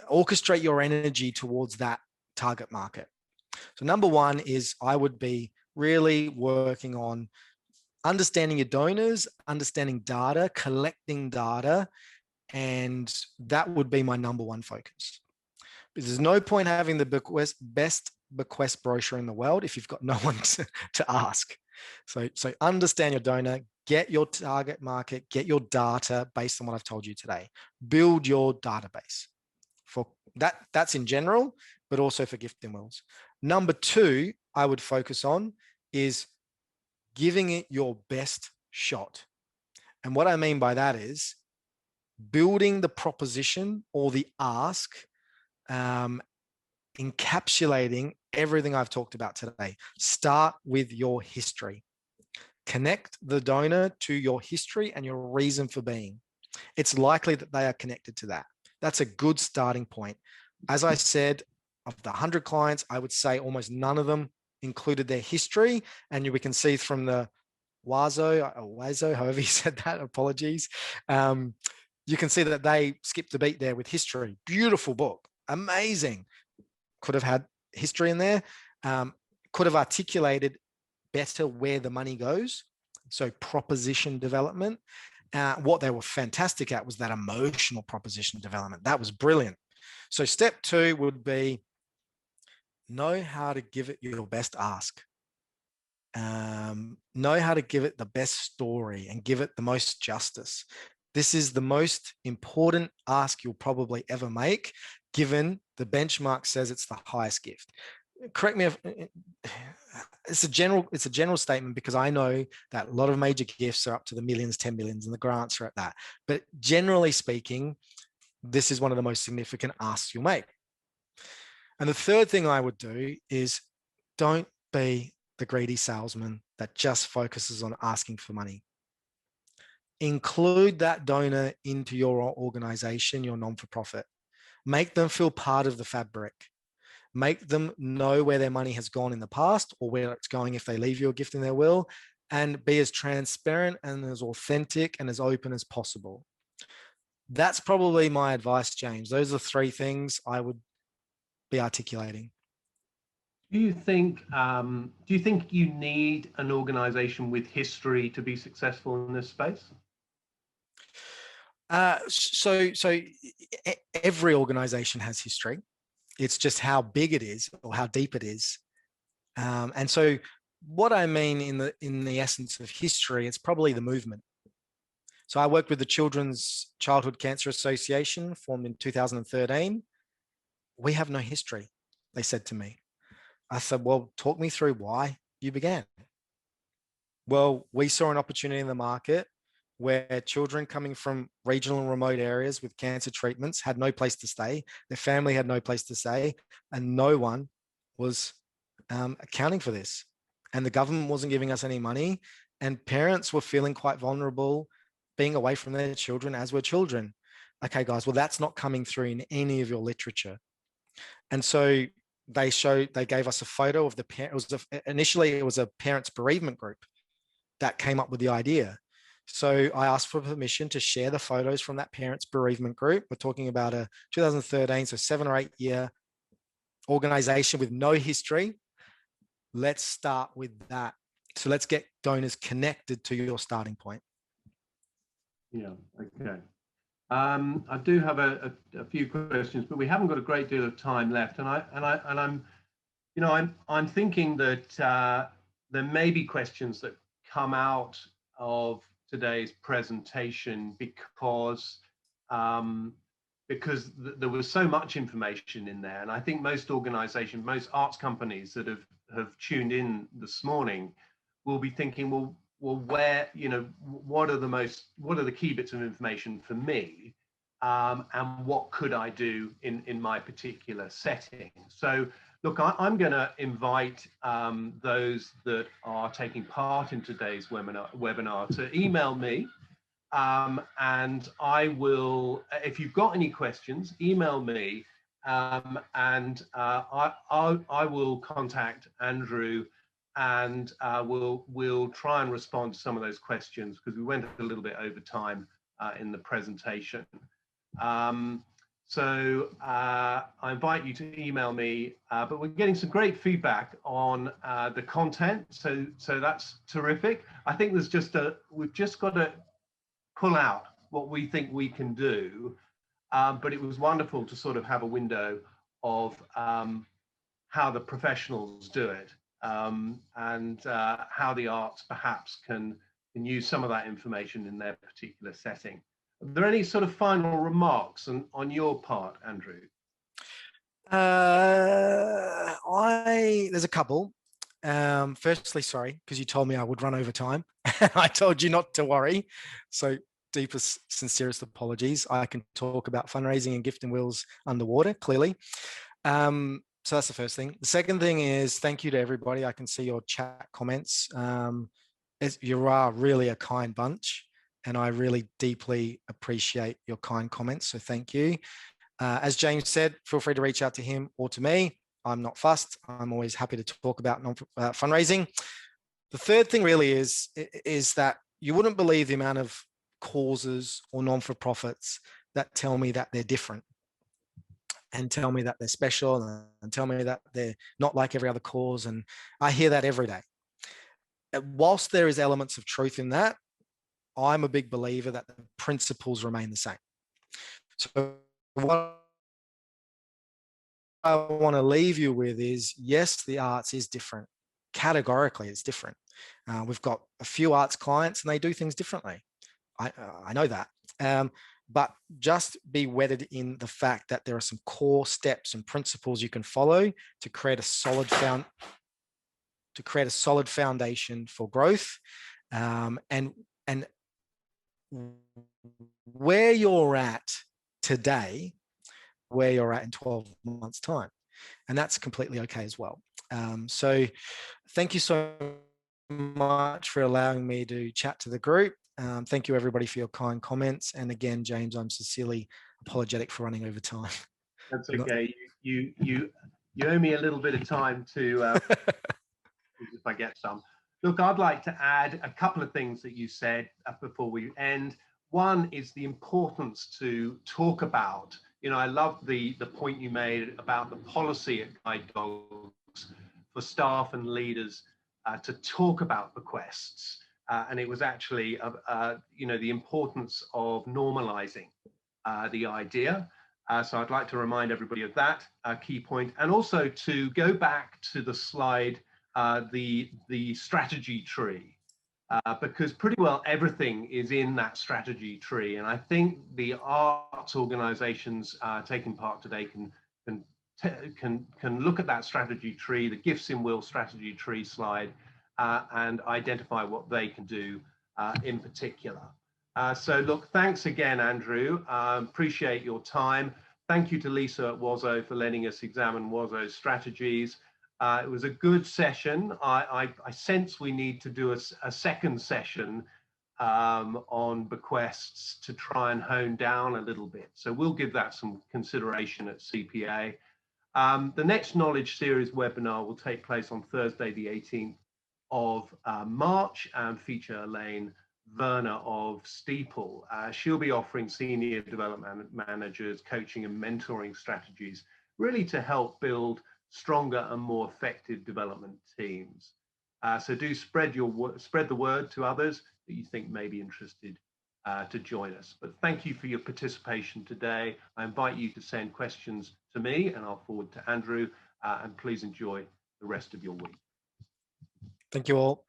orchestrate your energy towards that target market. So number one is I would be really working on understanding your donors, understanding data, collecting data, and that would be my number one focus. Because there's no point having the best bequest brochure in the world if you've got no one to ask. So understand your donor, get your target market, get your data based on what I've told you today. Build your database. For that's in general, but also for gifting wills. Number two, I would focus on is giving it your best shot. And what I mean by that is building the proposition or the ask, encapsulating everything I've talked about today. Start with your history. Connect the donor to your history and your reason for being. It's likely that they are connected to that. That's a good starting point. As I said, of the 100 clients, I would say almost none of them included their history. And we can see from the Wazo, however you said that, apologies. You can see that they skipped a beat there with history. Beautiful book, amazing. Could have had history in there. Could have articulated better where the money goes. So proposition development. What they were fantastic at was that emotional proposition development. That was brilliant. So step two would be know how to give it your best ask. Know how to give it the best story and give it the most justice. This is the most important ask you'll probably ever make, given the benchmark says it's the highest gift. Correct me if it's a general statement, because I know that a lot of major gifts are up to the millions, 10 millions, and the grants are at that. But generally speaking, this is one of the most significant asks you'll make. And the third thing I would do is don't be the greedy salesman that just focuses on asking for money. Include that donor into your organization, your non-for-profit. Make them feel part of the fabric. Make them know where their money has gone in the past or where it's going if they leave you a gift in their will, and be as transparent and as authentic and as open as possible. That's probably my advice, James. Those are three things I would be articulating. Do you think you need an organization with history to be successful in this space? So every organization has history. It's just how big it is or how deep it is. And so what I mean in the essence of history, it's probably the movement. So I worked with the Children's Childhood Cancer Association, formed in 2013. We have no history, they said to me. I said, well, talk me through why you began. Well, we saw an opportunity in the market where children coming from regional and remote areas with cancer treatments had no place to stay. Their family had no place to stay, and no one was accounting for this. And the government wasn't giving us any money, and parents were feeling quite vulnerable being away from their children, as were children. Okay, guys, well, that's not coming through in any of your literature. And so they gave us a photo of the parent. Initially, it was a parents' bereavement group that came up with the idea. So I asked for permission to share the photos from that parents' bereavement group. We're talking about a 2013, so 7 or 8 year organization with no history. Let's start with that. So let's get donors connected to your starting point. Yeah, okay. I do have a few questions, but we haven't got a great deal of time left, and I'm thinking that there may be questions that come out of today's presentation because there was so much information in there, and I think most organizations, most arts companies that have tuned in this morning will be thinking, well, where, what are the key bits of information for me, and what could I do in my particular setting? So look, I'm going to invite those that are taking part in today's webinar to email me and I will, if you've got any questions, email me, and I will contact Andrew, and we'll try and respond to some of those questions, because we went a little bit over time in the presentation. So I invite you to email me, but we're getting some great feedback on the content, so that's terrific. I think there's we've just got to pull out what we think we can do, but it was wonderful to sort of have a window of how the professionals do it, and how the arts perhaps can use some of that information in their particular setting. Are there any sort of final remarks on your part, Andrew? There's a couple. Firstly, sorry, because you told me I would run over time. I told you not to worry. So deepest, sincerest apologies. I can talk about fundraising and gift and wills underwater, clearly. So that's the first thing. The second thing is thank you to everybody. I can see your chat comments. You are really a kind bunch, and I really deeply appreciate your kind comments. So thank you. As James said, feel free to reach out to him or to me. I'm not fussed. I'm always happy to talk about fundraising. The third thing really is that you wouldn't believe the amount of causes or non-for-profits that tell me that they're different, and tell me that they're special, and tell me that they're not like every other cause. And I hear that every day. Whilst there is elements of truth in that, I'm a big believer that the principles remain the same. So what I want to leave you with is, yes, the arts is different. Categorically, it's different. We've got a few arts clients and they do things differently. I know that. But just be wedded in the fact that there are some core steps and principles you can follow to create a solid foundation for growth. And where you're at today, where you're at in 12 months' time. And that's completely okay as well. So thank you so much for allowing me to chat to the group. Thank you, everybody, for your kind comments. And again, James, I'm sincerely apologetic for running over time. That's okay. You owe me a little bit of time to, if I get some. Look, I'd like to add a couple of things that you said before we end. One is the importance to talk about, I love the point you made about the policy at Guide Dogs for staff and leaders to talk about bequests. And it was actually, the importance of normalizing the idea. So I'd like to remind everybody of that key point, and also to go back to the slide, the strategy tree, because pretty well everything is in that strategy tree. And I think the arts organizations taking part today can look at that strategy tree, the gifts in will strategy tree slide, and identify what they can do in particular. So look, thanks again, Andrew. Appreciate your time. Thank you to Lisa at WOZO for letting us examine WOZO's strategies. It was a good session. I sense we need to do a second session on bequests to try and hone down a little bit. So we'll give that some consideration at CPA. The next Knowledge Series webinar will take place on Thursday, the 18th of March, and feature Elaine Werner of Steeple. She'll be offering senior development managers coaching and mentoring strategies, really to help build stronger and more effective development teams. So do spread the word to others that you think may be interested to join us. But thank you for your participation today. I invite you to send questions to me and I'll forward to Andrew, and please enjoy the rest of your week. Thank you all.